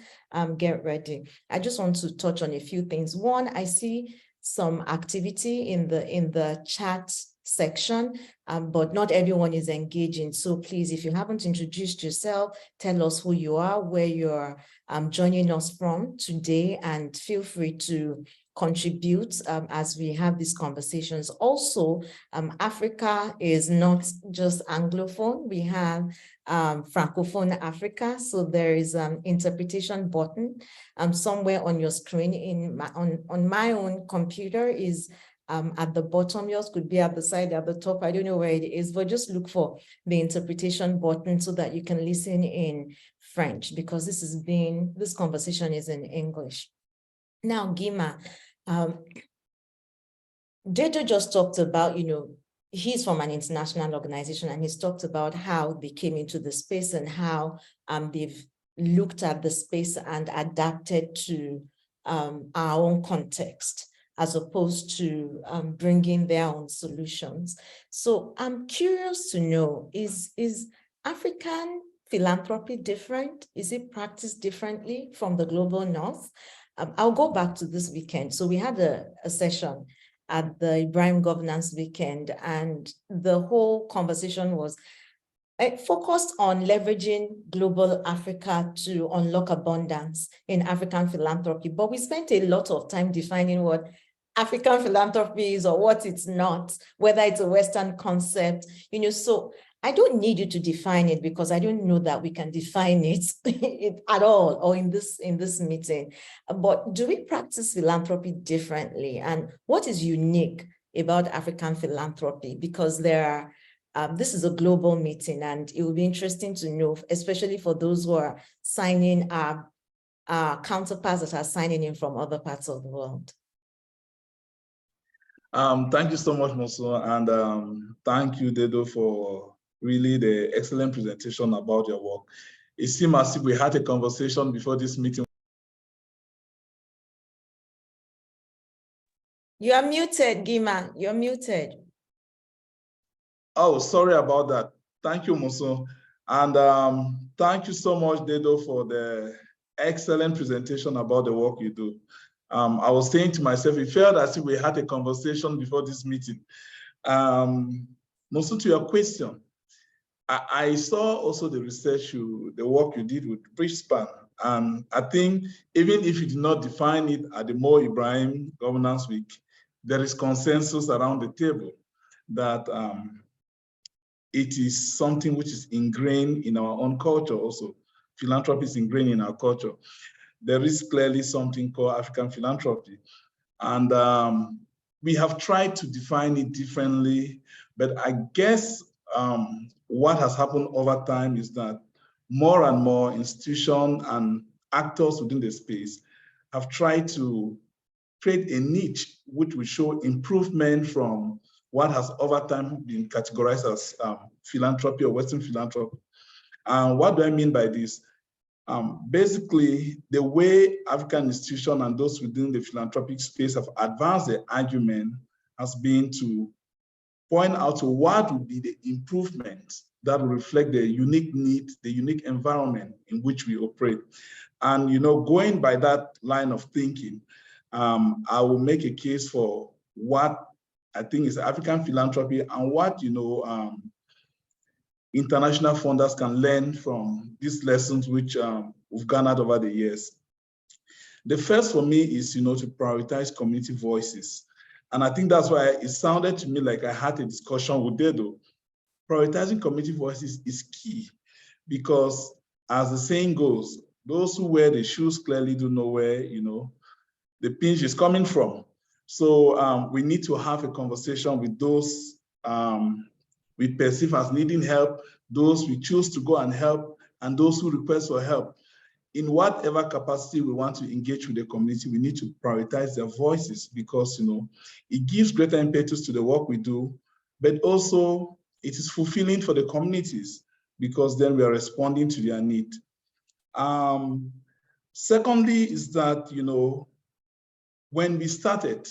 get ready. I just want to touch on a few things. One, I see some activity in the chat section, but not everyone is engaging. So please, if you haven't introduced yourself, tell us who you are, where you're joining us from today, and feel free to contribute as we have these conversations. Also, Africa is not just Anglophone. We have Francophone Africa. So there is an interpretation button somewhere on your screen. On my own computer is at the bottom. Yours could be at the side, at the top. I don't know where it is, but just look for the interpretation button so that you can listen in French, because this conversation is in English. Now, Gima, Dejo just talked about, he's from an international organization, and he's talked about how they came into the space and how they've looked at the space and adapted to our own context, as opposed to bringing their own solutions. So I'm curious to know, is African philanthropy different? Is it practiced differently from the global north? I'll go back to this weekend. So we had a session at the Ibrahim Governance Weekend, and the whole conversation was focused on leveraging global Africa to unlock abundance in African philanthropy. But we spent a lot of time defining what African philanthropy is or what it's not, whether it's a Western concept, so I don't need you to define it, because I don't know that we can define it at all or in this meeting. But do we practice philanthropy differently? And what is unique about African philanthropy? Because this is a global meeting, and it will be interesting to know, especially for those who are signing, our counterparts that are signing in from other parts of the world. Thank you so much, Moso, and thank you, Dedo, for really the excellent presentation about your work. It seemed as if we had a conversation before this meeting. You are muted, Gima. You're muted. Oh, sorry about that. Thank you, Moso. And thank you so much, Dedo, for the excellent presentation about the work you do. I was saying to myself, it felt as if we had a conversation before this meeting. Moso, to your question, I saw also the research, the work you did with Bridgespan. And I think even if you did not define it at the Mo Ibrahim Governance Week, there is consensus around the table that it is something which is ingrained in our own culture also. Philanthropy is ingrained in our culture. There is clearly something called African philanthropy. And we have tried to define it differently, but I guess what has happened over time is that more and more institutions and actors within the space have tried to create a niche which will show improvement from what has over time been categorized as philanthropy or Western philanthropy. And what do I mean by this? Basically, the way African institutions and those within the philanthropic space have advanced the argument has been to point out to what would be the improvements that will reflect the unique need, the unique environment in which we operate. And going by that line of thinking, I will make a case for what I think is African philanthropy and what international funders can learn from these lessons which we've garnered over the years. The first for me is, to prioritize community voices. And I think that's why it sounded to me like I had a discussion with Dedo. Prioritizing community voices is key because, as the saying goes, those who wear the shoes clearly do know where, the pinch is coming from. So we need to have a conversation with those we perceive as needing help, those we choose to go and help, and those who request for help. In whatever capacity we want to engage with the community, we need to prioritize their voices because, it gives greater impetus to the work we do, but also it is fulfilling for the communities because then we are responding to their need. Secondly is that, when we started,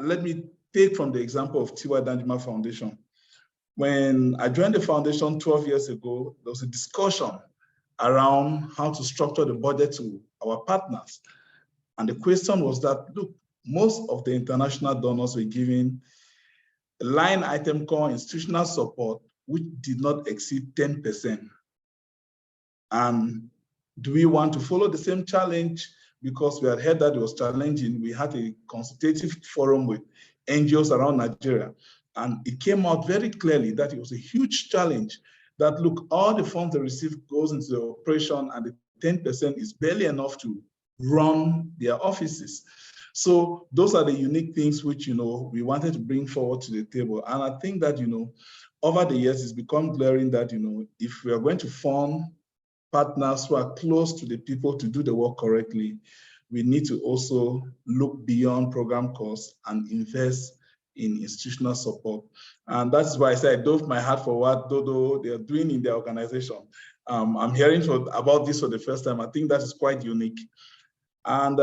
let me take from the example of T.Y. Danjuma Foundation. When I joined the foundation 12 years ago, there was a discussion around how to structure the budget to our partners. And the question was that, look, most of the international donors were giving a line item called institutional support, which did not exceed 10%. And do we want to follow the same challenge? Because we had heard that it was challenging. We had a consultative forum with NGOs around Nigeria. And it came out very clearly that it was a huge challenge that, look, all the funds they receive goes into the operation and the 10% is barely enough to run their offices. So those are the unique things which, we wanted to bring forward to the table. And I think that, over the years, it's become glaring that, if we are going to fund partners who are close to the people to do the work correctly, we need to also look beyond program costs and invest in institutional support. And that's why I say I dove my heart for what Dodo they are doing in their organization. I'm hearing about this for the first time. I think that is quite unique. And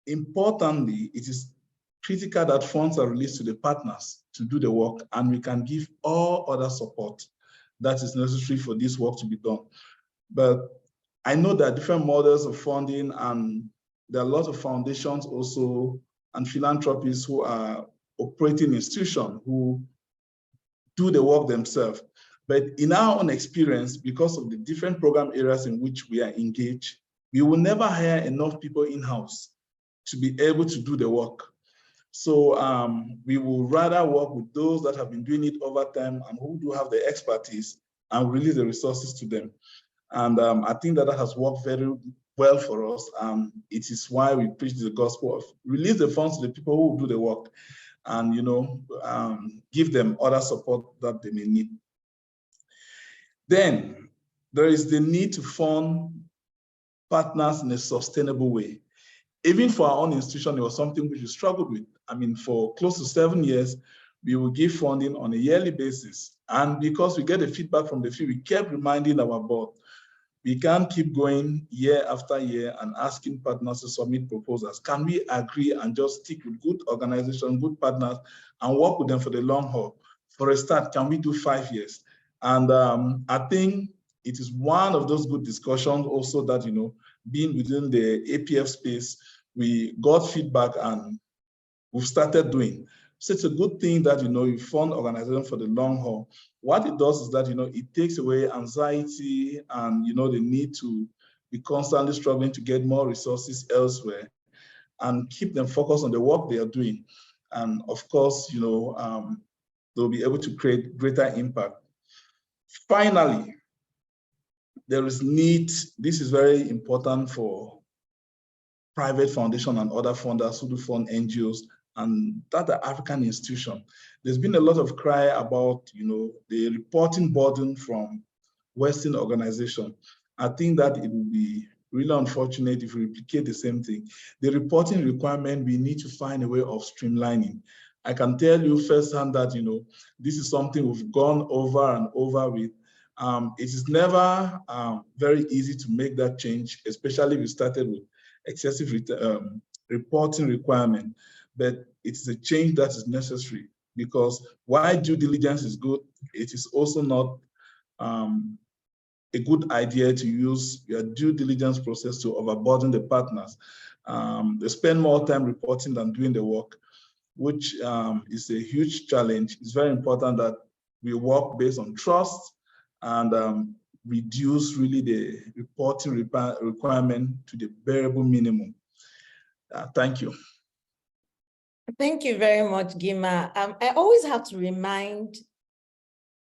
importantly, it is critical that funds are released to the partners to do the work, and we can give all other support that is necessary for this work to be done. But I know there are different models of funding, and there are a lot of foundations also and philanthropists who are operating institutions who do the work themselves. But in our own experience, because of the different program areas in which we are engaged, we will never hire enough people in-house to be able to do the work. So we will rather work with those that have been doing it over time and who do have the expertise and release the resources to them. And I think that has worked very well for us. It is why we preach the gospel of release the funds to the people who do the work and give them other support that they may need. Then there is the need to fund partners in a sustainable way. Even for our own institution, it was something which we struggled with. for close to 7 years, we will give funding on a yearly basis. And because we get the feedback from the field, we kept reminding our board, we can't keep going year after year and asking partners to submit proposals. Can we agree and just stick with good organizations, good partners, and work with them for the long haul? For a start, can we do 5 years? And I think it is one of those good discussions also that, being within the APF space, we got feedback and we've started doing. So it's a good thing that, you fund organizations for the long haul. What it does is that, it takes away anxiety and, the need to be constantly struggling to get more resources elsewhere and keep them focused on the work they are doing. And of course, they'll be able to create greater impact. Finally, there is need, this is very important for private foundation and other funders who do fund NGOs and that are African institutions. There's been a lot of cry about, the reporting burden from Western organizations. I think that it would be really unfortunate if we replicate the same thing. The reporting requirement, we need to find a way of streamlining. I can tell you firsthand that, this is something we've gone over and over with. It is never very easy to make that change, especially if we started with excessive reporting requirement. But it's a change that is necessary because while due diligence is good, it is also not a good idea to use your due diligence process to overburden the partners. They spend more time reporting than doing the work, which is a huge challenge. It's very important that we work based on trust and reduce really the reporting requirement to the bearable minimum. Thank you. Thank you very much, Gima. I always have to remind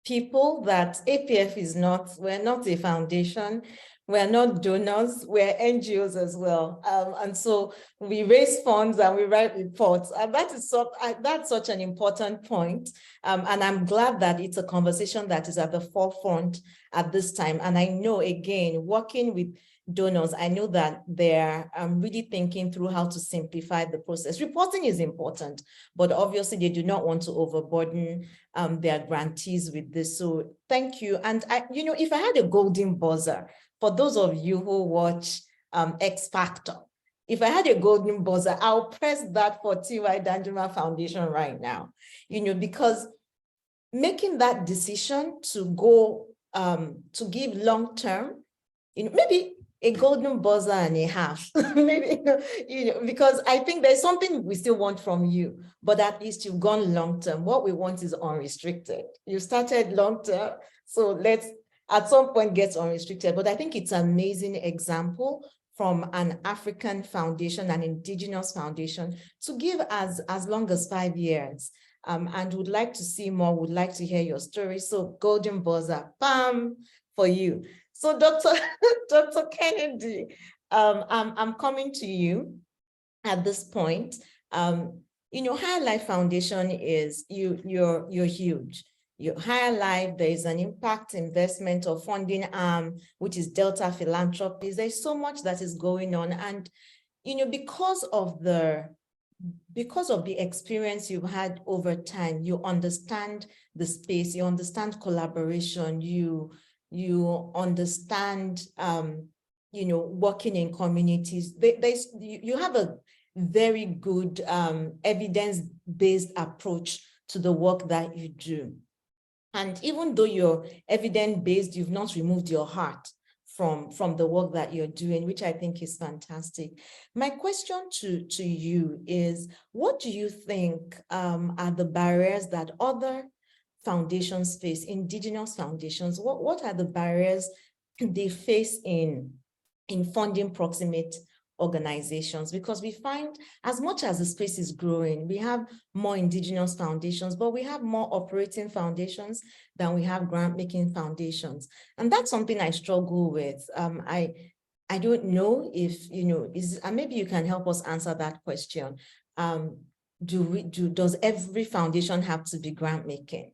people that APF is not, we're not a foundation, we're not donors, we're NGOs as well. And so we raise funds and we write reports. And that is that's such an important point. And I'm glad that it's a conversation that is at the forefront at this time. And I know, again, working with donors, I know that they're really thinking through how to simplify the process. Reporting is important, but obviously they do not want to overburden their grantees with this. So thank you. And if I had a golden buzzer, for those of you who watch X Factor, if I had a golden buzzer, I'll press that for T.Y. Danjuma Foundation right now, because making that decision to go to give long-term, maybe a golden buzzer and a half, maybe, because I think there's something we still want from you, but at least you've gone long-term. What we want is unrestricted. You started long-term, so let's at some point get unrestricted. But I think it's an amazing example from an African foundation, an indigenous foundation, to give as long as 5 years. And would like to see more, would like to hear your story. So golden buzzer, bam, for you. So Dr. Kennedy, I'm coming to you at this point. Higher Life Foundation is, you're huge. Higher Life, there is an impact investment or funding arm, which is Delta Philanthropies. There's so much that is going on. And, because of the experience you've had over time, you understand the space, you understand collaboration, you understand, working in communities. You have a very good evidence-based approach to the work that you do. And even though you're evidence-based, you've not removed your heart from the work that you're doing, which I think is fantastic. My question to you is, what do you think are the barriers that other foundations face, indigenous foundations? What are the barriers they face in funding proximate organizations? Because we find, as much as the space is growing, we have more indigenous foundations, but we have more operating foundations than we have grant-making foundations. And that's something I struggle with. I don't know if, maybe you can help us answer that question. Does every foundation have to be grant-making?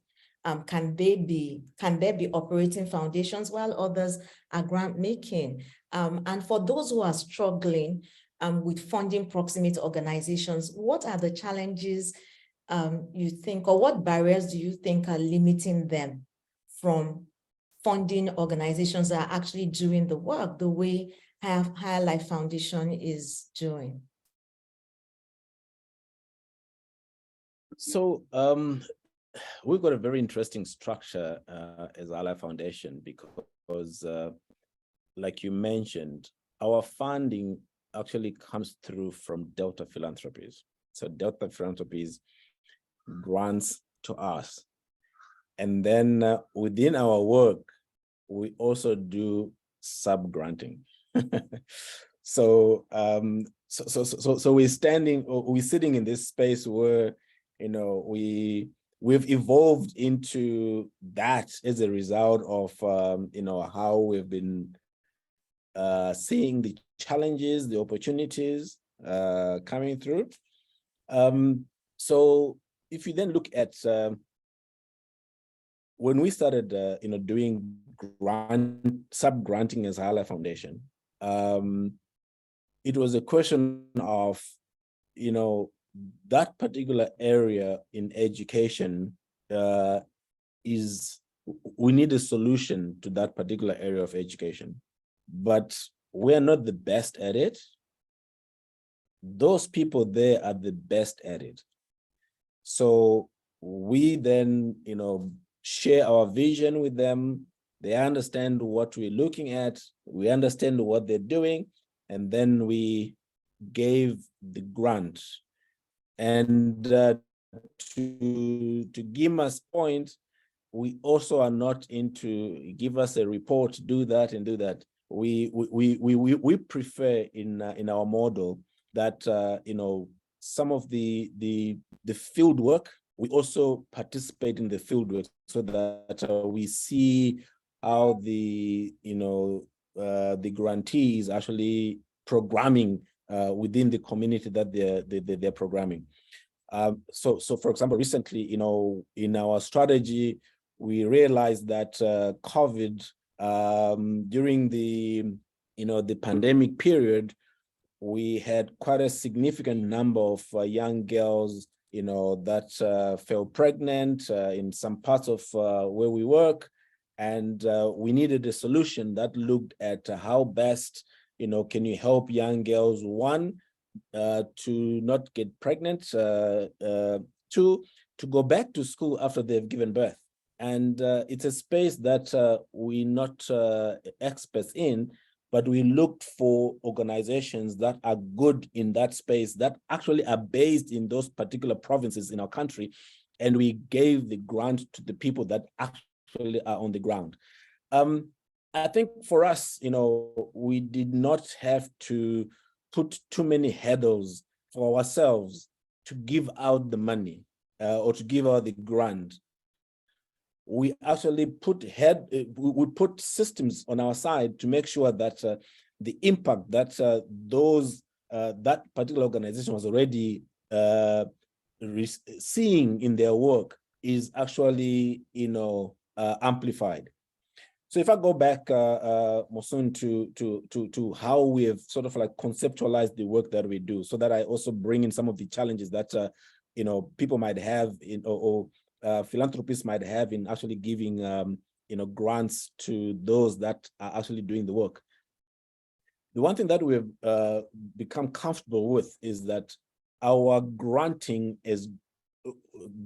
Can there be operating foundations while others are grant-making? And for those who are struggling, with funding proximate organizations, what are the challenges you think, or what barriers do you think are limiting them from funding organizations that are actually doing the work the way Higher Life Foundation is doing? So we've got a very interesting structure as Higher Life Foundation because like you mentioned, our funding actually comes through from Delta Philanthropies. So Delta Philanthropies grants to us. And then within our work, we also do sub-granting. So we're sitting in this space where, you know, we've evolved into that as a result of you know, how we've been seeing the challenges, the opportunities coming through. So if you then look at when we started, you know, doing sub-granting as Higher Life Foundation, it was a question of, you know, that particular area in education we need a solution to that particular area of education, but we're not the best at it. Those people there are the best at it. So we then, you know, share our vision with them. They understand what we're looking at. We understand what they're doing. And then we gave the grant. And to Gima's point, we also are not into give us a report, do that and do that. We prefer in our model that you know, some of the field work, we also participate in the field work so that we see how the, you know, the grantees actually programming within the community that they're programming. So for example, recently, you know, in our strategy, we realized that COVID during the, you know, the pandemic period, we had quite a significant number of young girls, you know, that fell pregnant in some parts of where we work. And we needed a solution that looked at how best, you know, can you help young girls, one, to not get pregnant, two, to go back to school after they've given birth. And it's a space that we're not experts in, but we looked for organizations that are good in that space, that actually are based in those particular provinces in our country. And we gave the grant to the people that actually are on the ground. I think for us, you know, we did not have to put too many hurdles for ourselves to give out the money or to give out the grant. We actually put systems on our side to make sure that the impact that that particular organization was already seeing in their work is actually, you know, amplified. So if I go back, Mosun, to how we have sort of like conceptualized the work that we do, so that I also bring in some of the challenges that you know, people might have in or philanthropists might have in actually giving you know, grants to those that are actually doing the work. The one thing that we've become comfortable with is that our granting is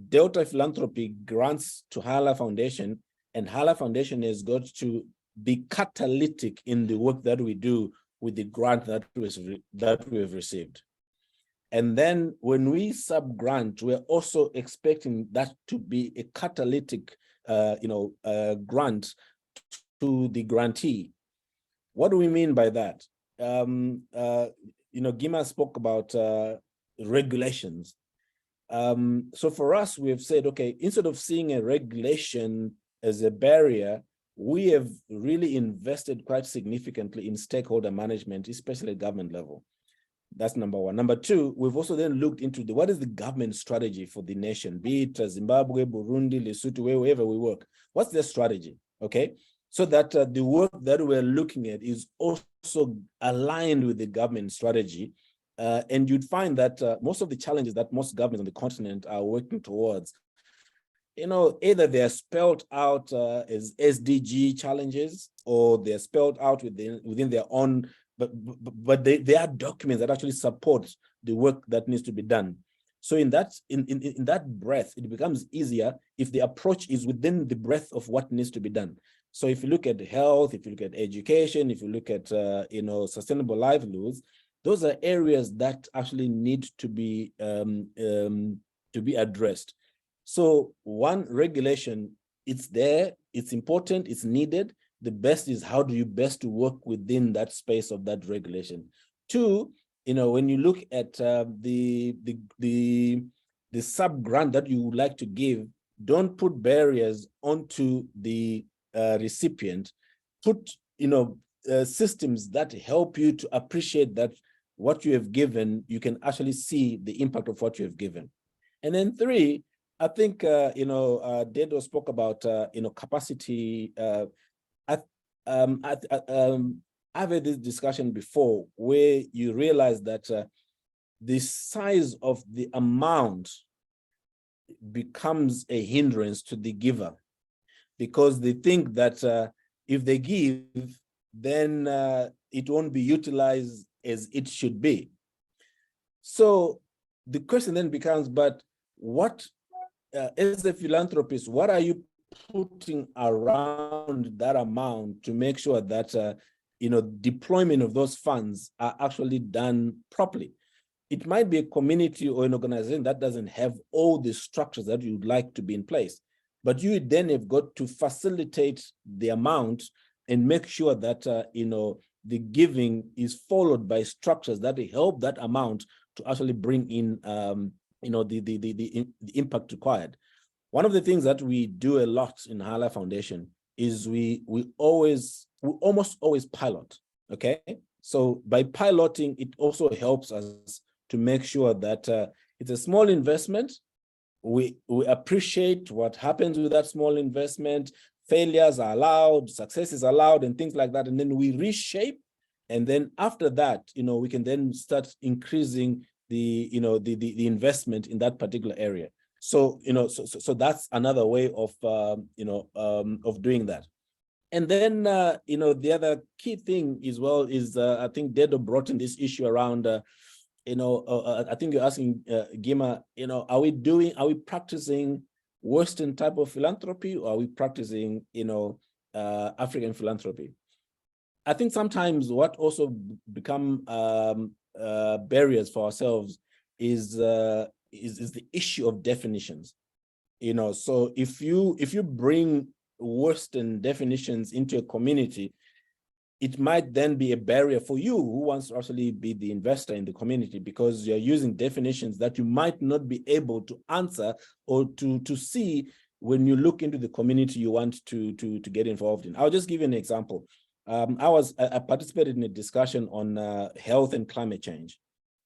Delta Philanthropy grants to Higher Life Foundation, and Higher Life Foundation has got to be catalytic in the work that we do with the grant that we have received. And then when we sub-grant, we're also expecting that to be a catalytic you know, grant to the grantee. What do we mean by that? You know, Gima spoke about regulations. So for us, we have said, okay, instead of seeing a regulation as a barrier, we have really invested quite significantly in stakeholder management, especially at government level. That's number one. Number two, we've also then looked into what is the government strategy for the nation, be it Zimbabwe, Burundi, Lesotho, wherever we work. What's their strategy? Okay. so that the work that we're looking at is also aligned with the government strategy. And you'd find that most of the challenges that most governments on the continent are working towards, either they're spelled out as SDG challenges, or they're spelled out within their own, but they are documents that actually support the work that needs to be done. So in that breadth, it becomes easier if the approach is within the breadth of what needs to be done. So if you look at health, if you look at education, if you look at sustainable livelihoods, those are areas that actually need to be addressed. So one, regulation, it's there, it's important, it's needed. The best is how do you best to work within that space of that regulation. Two, when you look at the sub-grant that you would like to give, don't put barriers onto the recipient. Put systems that help you to appreciate that what you have given, you can actually see the impact of what you have given. And then three, I think Dedo spoke about capacity. I've had this discussion before where you realize that the size of the amount becomes a hindrance to the giver, because they think that if they give, then it won't be utilized as it should be. So the question then becomes, but what, as a philanthropist, what are you putting around that amount to make sure that deployment of those funds are actually done properly? It might be a community or an organization that doesn't have all the structures that you'd like to be in place, but you then have got to facilitate the amount and make sure that the giving is followed by structures that help that amount to actually bring in the impact required. One of the things that we do a lot in High Life Foundation is we almost always pilot. Okay, so by piloting, it also helps us to make sure that it's a small investment. We appreciate what happens with that small investment. Failures are allowed, success is allowed, and things like that. And then we reshape. And then after that, we can then start increasing the investment in that particular area. So, so that's another way of doing that. And then, the other key thing as well is, I think Dedo brought in this issue around, I think you're asking, Gima, are we practicing Western type of philanthropy, or are we practicing, African philanthropy? I think sometimes what also become barriers for ourselves is the issue of definitions. So if you bring Western definitions into a community, it might then be a barrier for you who wants to actually be the investor in the community, because you're using definitions that you might not be able to answer or to see when you look into the community you want to get involved in. I'll just give you an example. I participated in a discussion on health and climate change,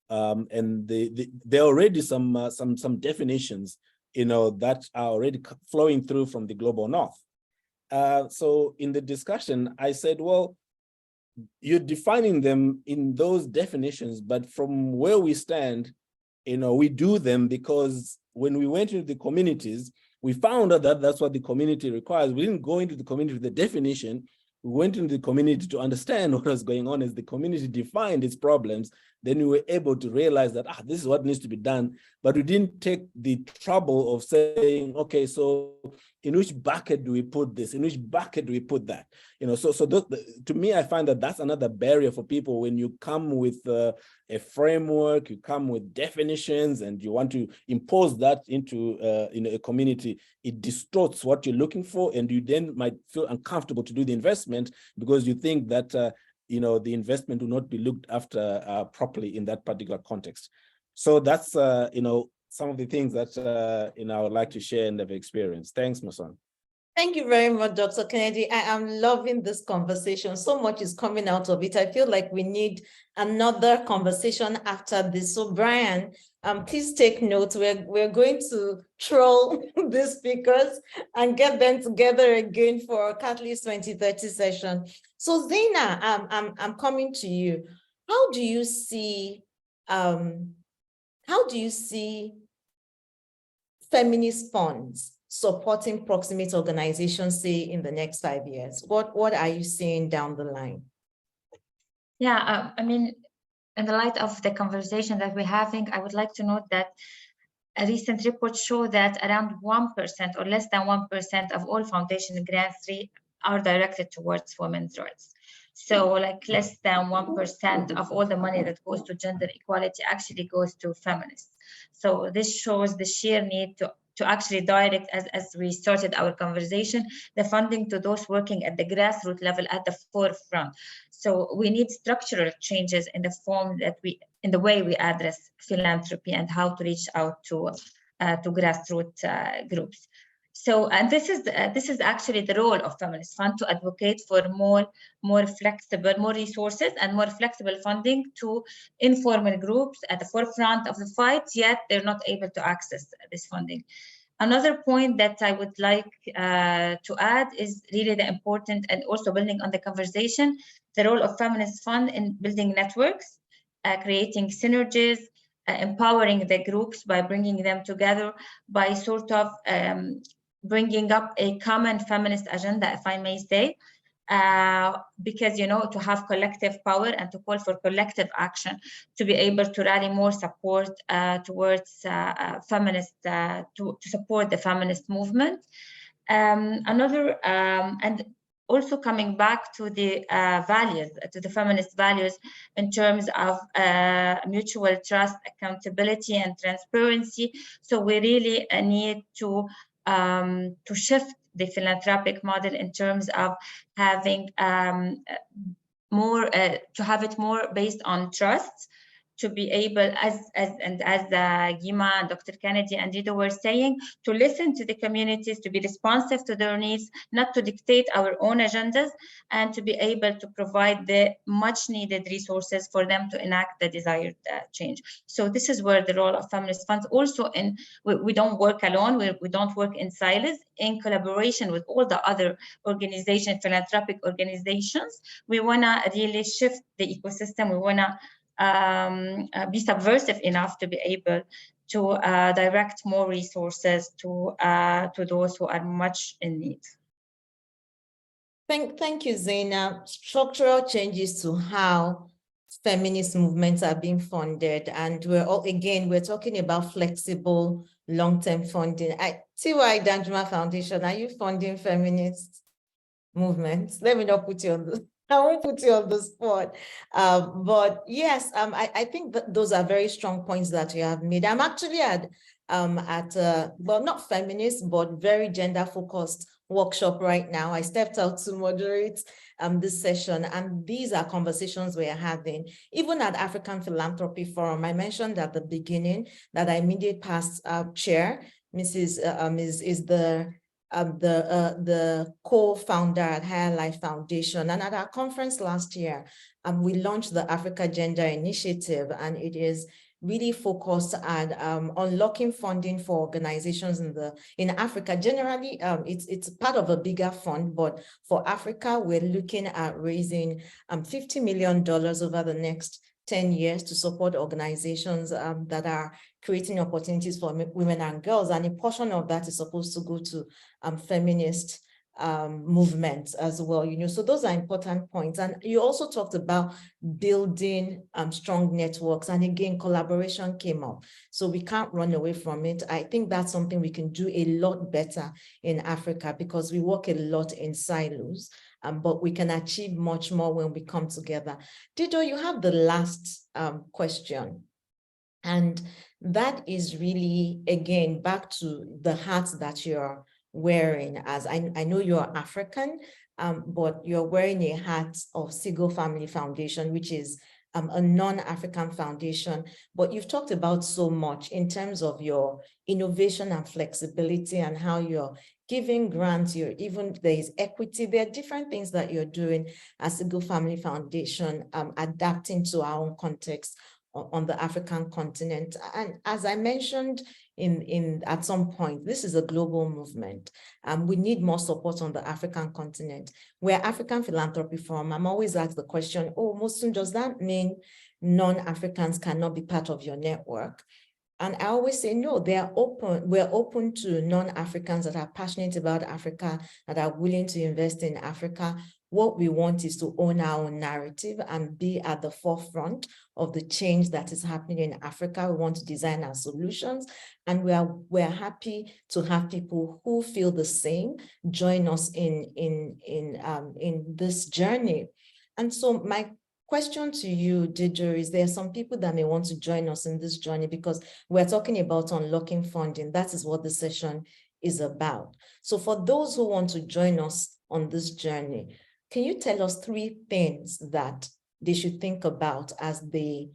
and there are already some definitions that are already flowing through from the global north. So in the discussion, I said, well, you're defining them in those definitions, but from where we stand, we do them because when we went into the communities, we found out that that's what the community requires. We didn't go into the community with the definition. We went into the community to understand what was going on. As the community defined its problems, then we were able to realize that, this is what needs to be done. But we didn't take the trouble of saying, okay, so in which bucket do we put this? In which bucket do we put that? To me, I find that that's another barrier for people when you come with a framework, you come with definitions, and you want to impose that into a community. It distorts what you're looking for, and you then might feel uncomfortable to do the investment because you think that the investment will not be looked after properly in that particular context. So that's some of the things that I would like to share and have experienced. Thanks, Mason. Thank you very much, Dr. Kennedy. I am loving this conversation. So much is coming out of it. I feel like we need another conversation after this. So Brian, please take note. We're going to troll the speakers and get them together again for Catalyst 2030 session. So Zaina, I'm coming to you. How do you see feminist funds supporting proximate organizations, say, in the next 5 years? What are you seeing down the line? Yeah, I mean, in the light of the conversation that we're having, I would like to note that a recent report showed that around 1% or less than 1% of all foundation grants are directed towards women's rights. So like less than 1% of all the money that goes to gender equality actually goes to feminists. So this shows the sheer need to actually direct, as we started our conversation, the funding to those working at the grassroots level at the forefront. So we need structural changes in the way we address philanthropy and how to reach out to grassroots groups. So, and this is actually the role of Feminist Fund, to advocate for more flexible, more resources and more flexible funding to informal groups at the forefront of the fight, yet they're not able to access this funding. Another point that I would like to add is really the important, and also building on the conversation, the role of Feminist Fund in building networks, creating synergies, empowering the groups by bringing them together, by sort of bringing up a common feminist agenda, if I may say, because, you know, to have collective power and to call for collective action, to be able to rally more support towards feminist, to support the feminist movement. And also coming back to the values, to the feminist values in terms of mutual trust, accountability, and transparency. So we really need to shift the philanthropic model in terms of having more, to have it more based on trust, to be able, as Gima and Dr. Kennedy and Dido were saying, to listen to the communities, to be responsive to their needs, not to dictate our own agendas, and to be able to provide the much needed resources for them to enact the desired change. So this is where the role of feminist funds also we don't work alone, we don't work in silos, in collaboration with all the other organizations, philanthropic organizations. We wanna really shift the ecosystem. We wanna be subversive enough to be able to direct more resources to those who are much in need. Thank you, Zaina. Structural changes to how feminist movements are being funded, and we're talking about flexible long-term funding. T.Y. Danjuma Foundation, are you funding feminist movements? Let me not put you on the I won't put you on the spot. But yes, I think that those are very strong points that you have made. I'm actually at well, not feminist, but very gender-focused workshop right now. I stepped out to moderate this session, and these are conversations we're having. Even at African Philanthropy Forum, I mentioned at the beginning that our immediate past chair, Mrs. is the co-founder at Higher Life Foundation. And at our conference last year, we launched the Africa Gender Initiative, and it is really focused at unlocking funding for organizations in Africa. Generally, it's part of a bigger fund, but for Africa, we're looking at raising $50 million over the next 10 years to support organizations that are creating opportunities for women and girls. And a portion of that is supposed to go to feminist movements as well, you know. So those are important points. And you also talked about building strong networks, and again, collaboration came up. So we can't run away from it. I think that's something we can do a lot better in Africa, because we work a lot in silos, but we can achieve much more when we come together. Dido, you have the last question. And that is really, again, back to the hat that you're wearing. As I know you're African, but you're wearing a hat of Sigo Family Foundation, which is a non-African foundation, but you've talked about so much in terms of your innovation and flexibility and how you're giving grants, there is equity, there are different things that you're doing as a Good Family Foundation, adapting to our own context on the African continent. And as I mentioned at some point, this is a global movement. We need more support on the African continent. We're African Philanthropy Forum. I'm always asked the question, oh, Mosun, does that mean non-Africans cannot be part of your network? And I always say, no, we're open to non-Africans that are passionate about Africa, that are willing to invest in Africa. What we want is to own our own narrative and be at the forefront of the change that is happening in Africa. We want to design our solutions, and we're happy to have people who feel the same join us in this journey. And so my question to you, Dijo, is there are some people that may want to join us in this journey, because we're talking about unlocking funding. That is what the session is about. So for those who want to join us on this journey, can you tell us 3 things that they should think about as they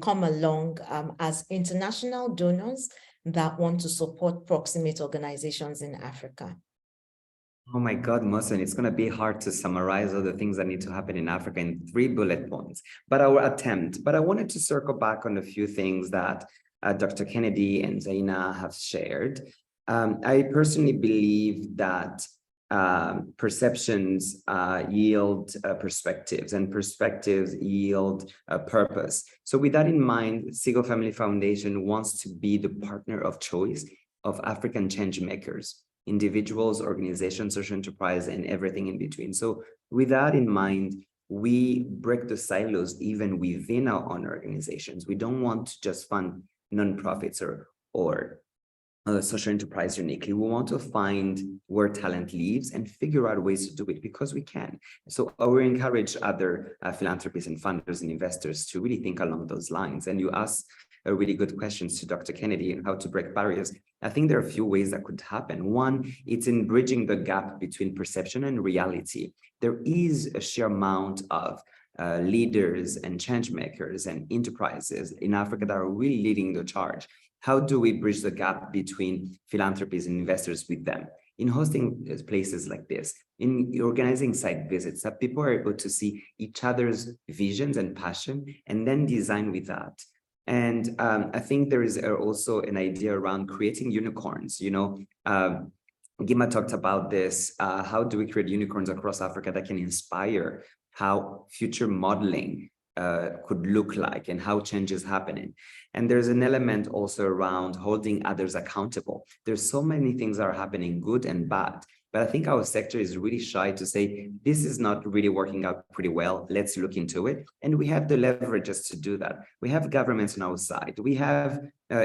come along as international donors that want to support proximate organizations in Africa? Oh my God, Mohsen, it's going to be hard to summarize all the things that need to happen in Africa in 3 bullet points, but I will attempt. But I wanted to circle back on a few things that Dr. Kennedy and Zaina have shared. I personally believe that perceptions yield perspectives, and perspectives yield purpose. So with that in mind, Sigo Family Foundation wants to be the partner of choice of African change makers, individuals, organizations, social enterprise, and everything in between. So with that in mind, we break the silos even within our own organizations. We don't want to just fund nonprofits or social enterprise uniquely. We want to find where talent lives and figure out ways to do it, because we can. So we encourage other philanthropists and funders and investors to really think along those lines. And you asked really good questions to Dr. Kennedy and how to break barriers. I think there are a few ways that could happen. One, it's in bridging the gap between perception and reality. There is a sheer amount of leaders and change makers and enterprises in Africa that are really leading the charge. How do we bridge the gap between philanthropies and investors with them? In hosting places like this, in organizing site visits, that people are able to see each other's visions and passion and then design with that. And I think there is also an idea around creating unicorns. You know, Gima talked about this. How do we create unicorns across Africa that can inspire how future modeling could look like and how change is happening? And there's an element also around holding others accountable. There's so many things that are happening, good and bad. But I think our sector is really shy to say, this is not really working out pretty well. Let's look into it. And we have the leverages to do that. We have governments on our side. We have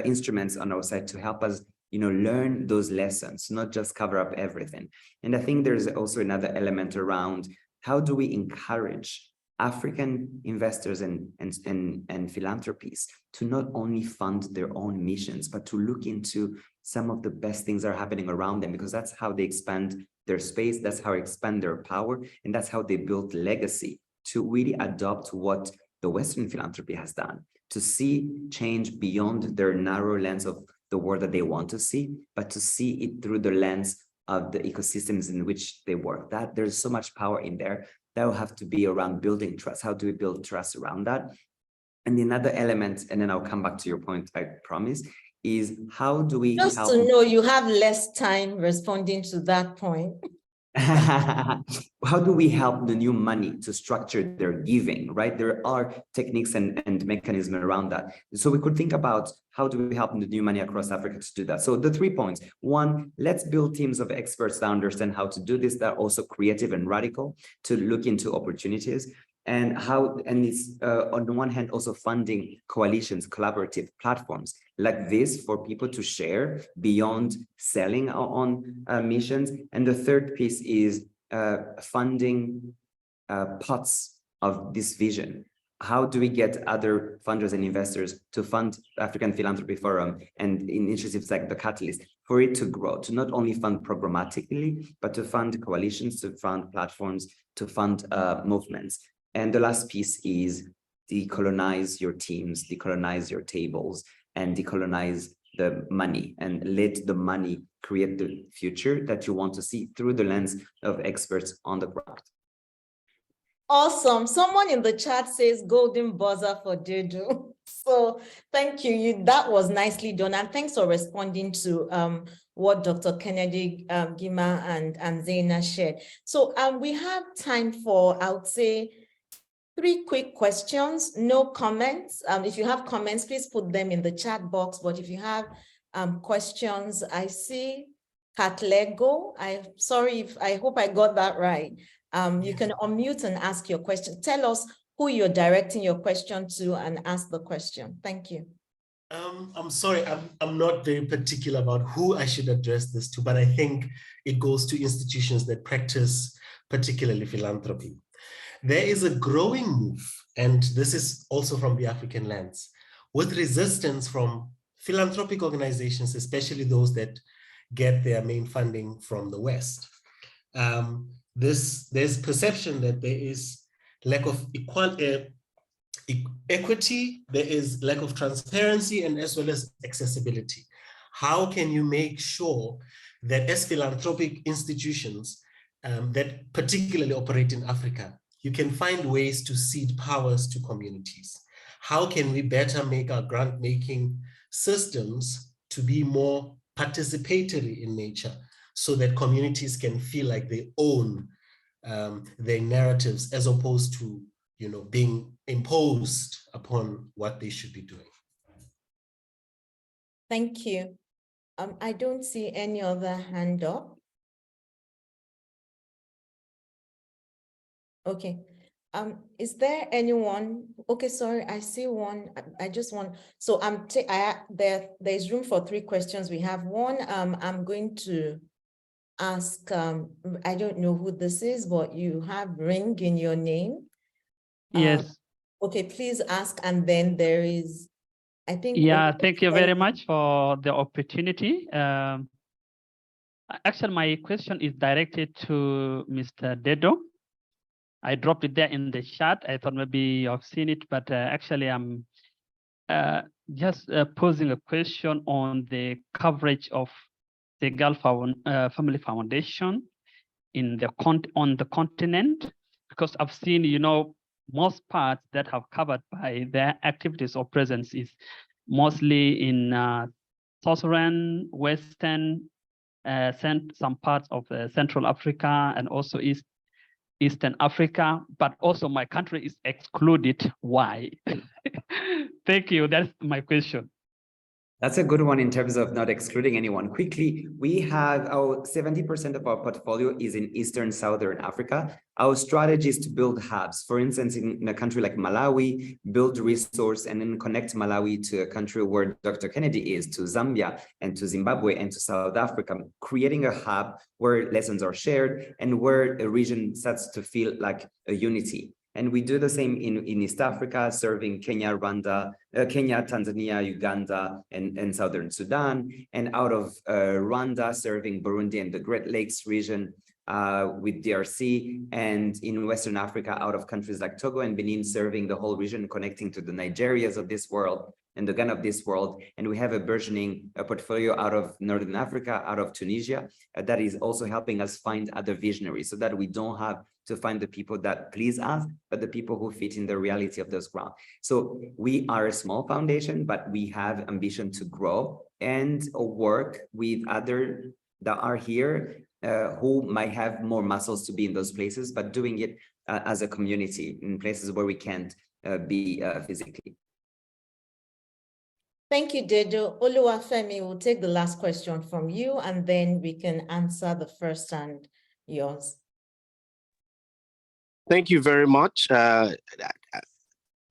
instruments on our side to help us, you know, learn those lessons, not just cover up everything. And I think there's also another element around how do we encourage African investors and philanthropies to not only fund their own missions, but to look into some of the best things that are happening around them, because that's how they expand their space, that's how they expand their power, and that's how they build legacy, to really adopt what the Western philanthropy has done, to see change beyond their narrow lens of the world that they want to see, but to see it through the lens of the ecosystems in which they work. That there's so much power in there. That will have to be around building trust. How do we build trust around that? And another element, and then I'll come back to your point, I promise, is how do we just help... to know you have less time responding to that point. How do we help the new money to structure their giving, right? There are techniques and mechanisms around that. So we could think about how do we help the new money across Africa to do that. So the 3 points: 1, let's build teams of experts that understand how to do this, that are also creative and radical, to look into opportunities. And it's on the one hand also funding coalitions, collaborative platforms like this for people to share beyond selling our own missions. And the third piece is funding pots of this vision. How do we get other funders and investors to fund African Philanthropy Forum and initiatives like the Catalyst for it to grow, to not only fund programmatically, but to fund coalitions, to fund platforms, to fund movements. And the last piece is decolonize your teams, decolonize your tables, and decolonize the money, and let the money create the future that you want to see through the lens of experts on the ground. Awesome. Someone in the chat says golden buzzer for Dedu. So thank you. That was nicely done. And thanks for responding to what Dr. Kennedy, Gima, and Zaina shared. So we have time for, I would say, 3 quick questions, no comments. If you have comments, please put them in the chat box. But if you have questions, I see Katlego. I hope I got that right. You can unmute and ask your question. Tell us who you're directing your question to and ask the question. Thank you. I'm sorry, I'm not very particular about who I should address this to, but I think it goes to institutions that practice particularly philanthropy. There is a growing move, and this is also from the African lands, with resistance from philanthropic organizations, especially those that get their main funding from the West. There's perception that there is lack of equity, there is lack of transparency, and as well as accessibility. How can you make sure that as philanthropic institutions that particularly operate in Africa, you can find ways to seed powers to communities? How can we better make our grant-making systems to be more participatory in nature so that communities can feel like they own their narratives as opposed to, being imposed upon what they should be doing? Thank you. I don't see any other hand up. Okay. Is there anyone? Okay, sorry, I see one. I just want, so there's room for 3 questions. We have one. I'm going to ask, I don't know who this is, but you have Ring in your name. Yes. Okay, please ask. And then there is, I think. Yeah, thank you very much for the opportunity. Actually, my question is directed to Mr. Dedo. I dropped it there in the chat. I thought maybe you have seen it, but actually I'm just posing a question on the coverage of the Gulf Family Foundation on the continent, because I've seen, most parts that have covered by their activities or presence is mostly in Southern, Western, some parts of Central Africa, and also Eastern Africa, but also my country is excluded. Why? Thank you. That's my question. That's a good one in terms of not excluding anyone. Quickly, we have our 70% of our portfolio is in Eastern Southern Africa. Our strategy is to build hubs. For instance, in a country like Malawi, build resource and then connect Malawi to a country where Dr. Kennedy is, to Zambia and to Zimbabwe and to South Africa, creating a hub where lessons are shared and where a region starts to feel like a unity. And we do the same in East Africa, serving Kenya, Tanzania, Uganda, and Southern Sudan. And out of Rwanda, serving Burundi and the Great Lakes region with DRC. And in Western Africa, out of countries like Togo and Benin, serving the whole region, connecting to the Nigerias of this world and the Ghana of this world. And we have a burgeoning portfolio out of Northern Africa, out of Tunisia, that is also helping us find other visionaries so that we don't have to find the people that please us, but the people who fit in the reality of those ground. So we are a small foundation, but we have ambition to grow and work with others that are here who might have more muscles to be in those places, but doing it as a community in places where we can't be physically. Thank you, Dedo. Oluwafemi will take the last question from you, and then we can answer the first and yours. Thank you very much.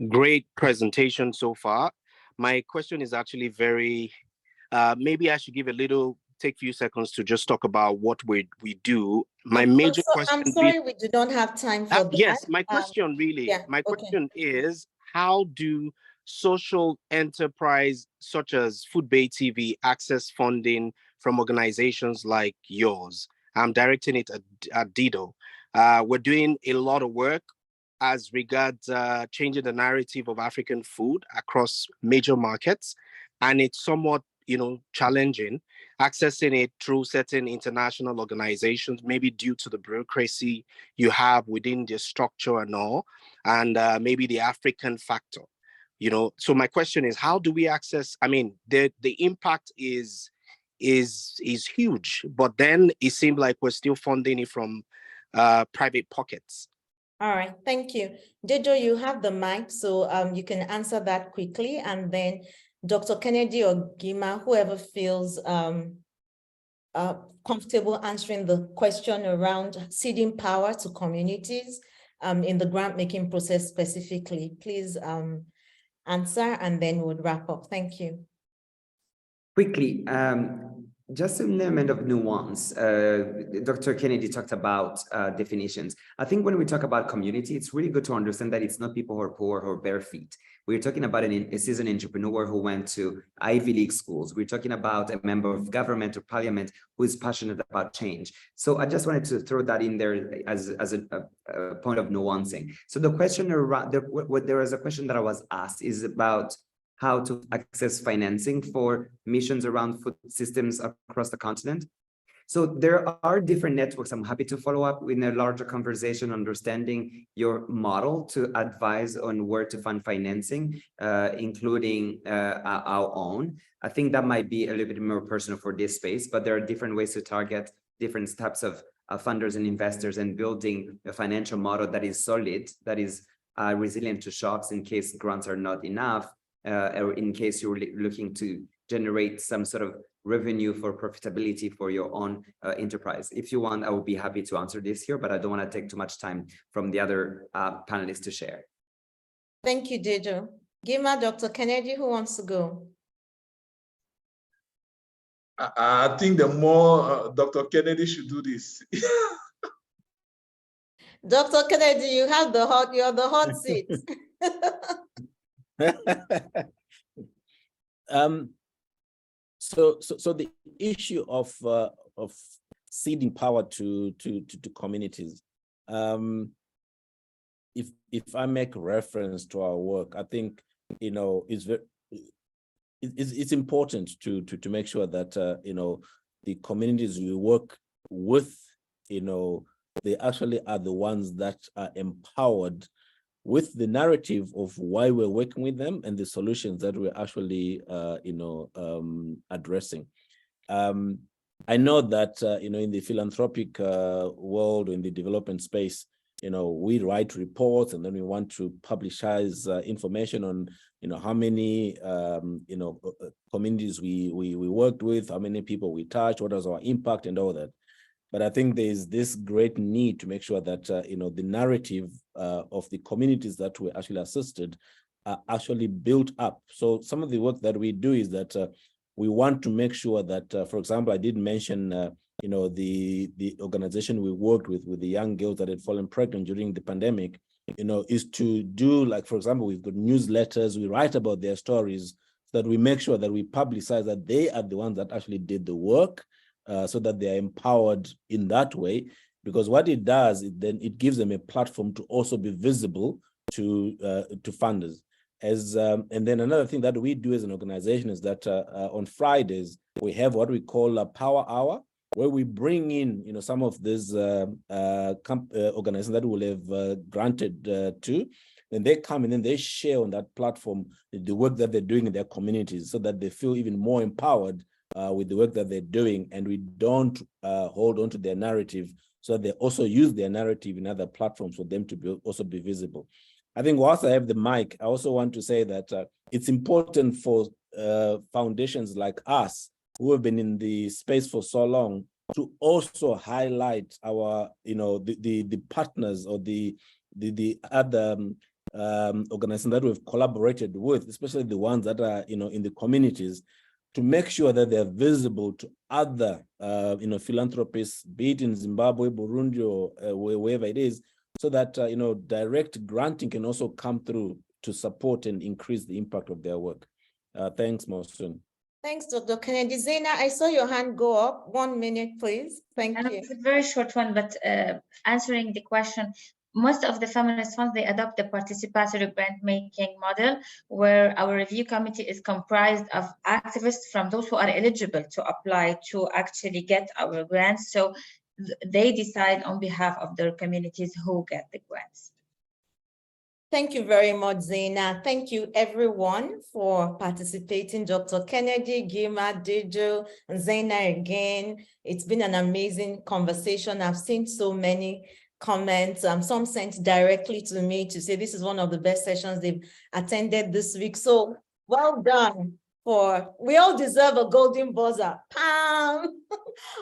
Great presentation so far. My question is actually very, maybe I should give take a few seconds to just talk about what we do. My major question. I'm sorry, we do not have time for that. Yes, my question question is, how do social enterprise such as Foodbay TV access funding from organizations like yours? I'm directing it at Dido. We're doing a lot of work as regards changing the narrative of African food across major markets, and it's somewhat, challenging accessing it through certain international organizations, maybe due to the bureaucracy you have within the structure and all, and maybe the African factor. So my question is, how do we access? I mean, the impact is huge, but then it seems like we're still funding it from private pockets. All right, thank you. Dejo, you have the mic, so you can answer that quickly, and then Dr. Kennedy or Gima, whoever feels comfortable answering the question around ceding power to communities in the grant-making process specifically, please answer, and then we'll wrap up. Thank you. Quickly, just an element of nuance. Dr. Kennedy talked about definitions. I think when we talk about community, it's really good to understand that it's not people who are poor or bare feet. We're talking about a seasoned entrepreneur who went to Ivy League schools. We're talking about a member of government or parliament who is passionate about change. So I just wanted to throw that in there as a point of nuancing. So the question around, there was a question that I was asked is about how to access financing for missions around food systems across the continent. So there are different networks. I'm happy to follow up in a larger conversation, understanding your model to advise on where to fund financing, including our own. I think that might be a little bit more personal for this space, but there are different ways to target different types of funders and investors, and building a financial model that is solid, that is resilient to shocks in case grants are not enough, or in case you're looking to generate some sort of revenue for profitability for your own enterprise. If you want, I will be happy to answer this here, but I don't want to take too much time from the other panelists to share. Thank you, Dejo. Gima, Dr. Kennedy, who wants to go? I think the more Dr. Kennedy should do this. Dr. Kennedy, you have you're the hot seat. So the issue of ceding power to communities, if I make reference to our work, I think it's important to make sure that the communities we work with, they actually are the ones that are empowered with the narrative of why we're working with them and the solutions that we're actually, addressing. I know that, in the philanthropic world, in the development space, we write reports and then we want to publicize information on, how many, communities we worked with, how many people we touched, what was our impact and all that. But I think there's this great need to make sure that, the narrative of the communities that were actually assisted are actually built up. So some of the work that we do is that we want to make sure that, for example, I did mention, the organization we worked with the young girls that had fallen pregnant during the pandemic, is to do, like, for example, we've got newsletters, we write about their stories so that we make sure that we publicize that they are the ones that actually did the work. So that they are empowered in that way, because what it does, it gives them a platform to also be visible to funders. And then another thing that we do as an organization is that on Fridays we have what we call a power hour, where we bring in some of these organizations that will have granted to, and they come and then they share on that platform the work that they're doing in their communities, so that they feel even more empowered with the work that they're doing, and we don't hold on to their narrative, so they also use their narrative in other platforms for them to also be visible. I think whilst I have the mic, I also want to say that it's important for foundations like us, who have been in the space for so long, to also highlight our, the partners or the other organizations that we've collaborated with, especially the ones that are, in the communities, to make sure that they're visible to other, philanthropists, be it in Zimbabwe, Burundi, or wherever it is, so that, direct granting can also come through to support and increase the impact of their work. Thanks, Mohsen. Thanks, Dr. Kennedy. Zaina, I saw your hand go up. 1 minute, please. Thank you. It's a very short one, but answering the question, most of the feminist funds, they adopt the participatory grant making model, where our review committee is comprised of activists from those who are eligible to apply to actually get our grants. So they decide on behalf of their communities who get the grants. Thank you very much, Zaina. Thank you everyone for participating. Dr. Kennedy, Gima, Dejo, and Zaina again. It's been an amazing conversation. I've seen so many comments. Some sent directly to me to say this is one of the best sessions they've attended this week. So well done. We all deserve a golden buzzer. Pam!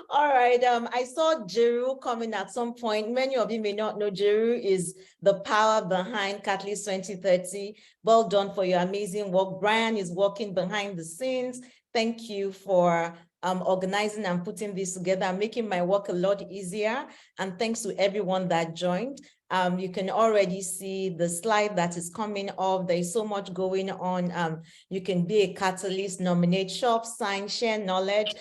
All right, I saw Jeru coming at some point. Many of you may not know Jeru is the power behind Catalyst 2030. Well done for your amazing work. Brian is working behind the scenes. Thank you for organizing and putting this together, making my work a lot easier. And thanks to everyone that joined. You can already see the slide that is coming up. There is so much going on. You can be a catalyst, nominate, shop, sign, share knowledge.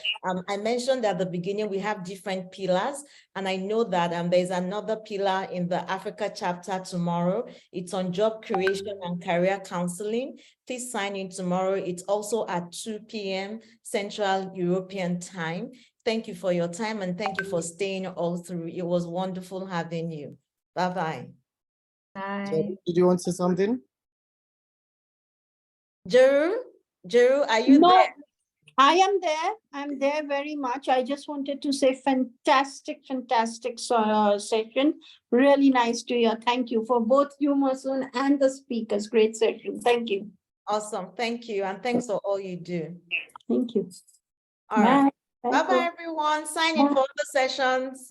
I mentioned at the beginning, we have different pillars. And I know that there's another pillar in the Africa chapter tomorrow. It's on job creation and career counseling. Please sign in tomorrow. It's also at 2 p.m. Central European time. Thank you for your time and thank you for staying all through. It was wonderful having you. Bye-bye. Bye. Did you want to say something? Jeru, are you there? I am there. I'm there very much. I just wanted to say fantastic session. Really nice to hear. Thank you for both you, Masoon, and the speakers. Great session. Thank you. Awesome. Thank you. And thanks for all you do. Thank you. All right. Bye-bye, everyone. Sign in for the sessions.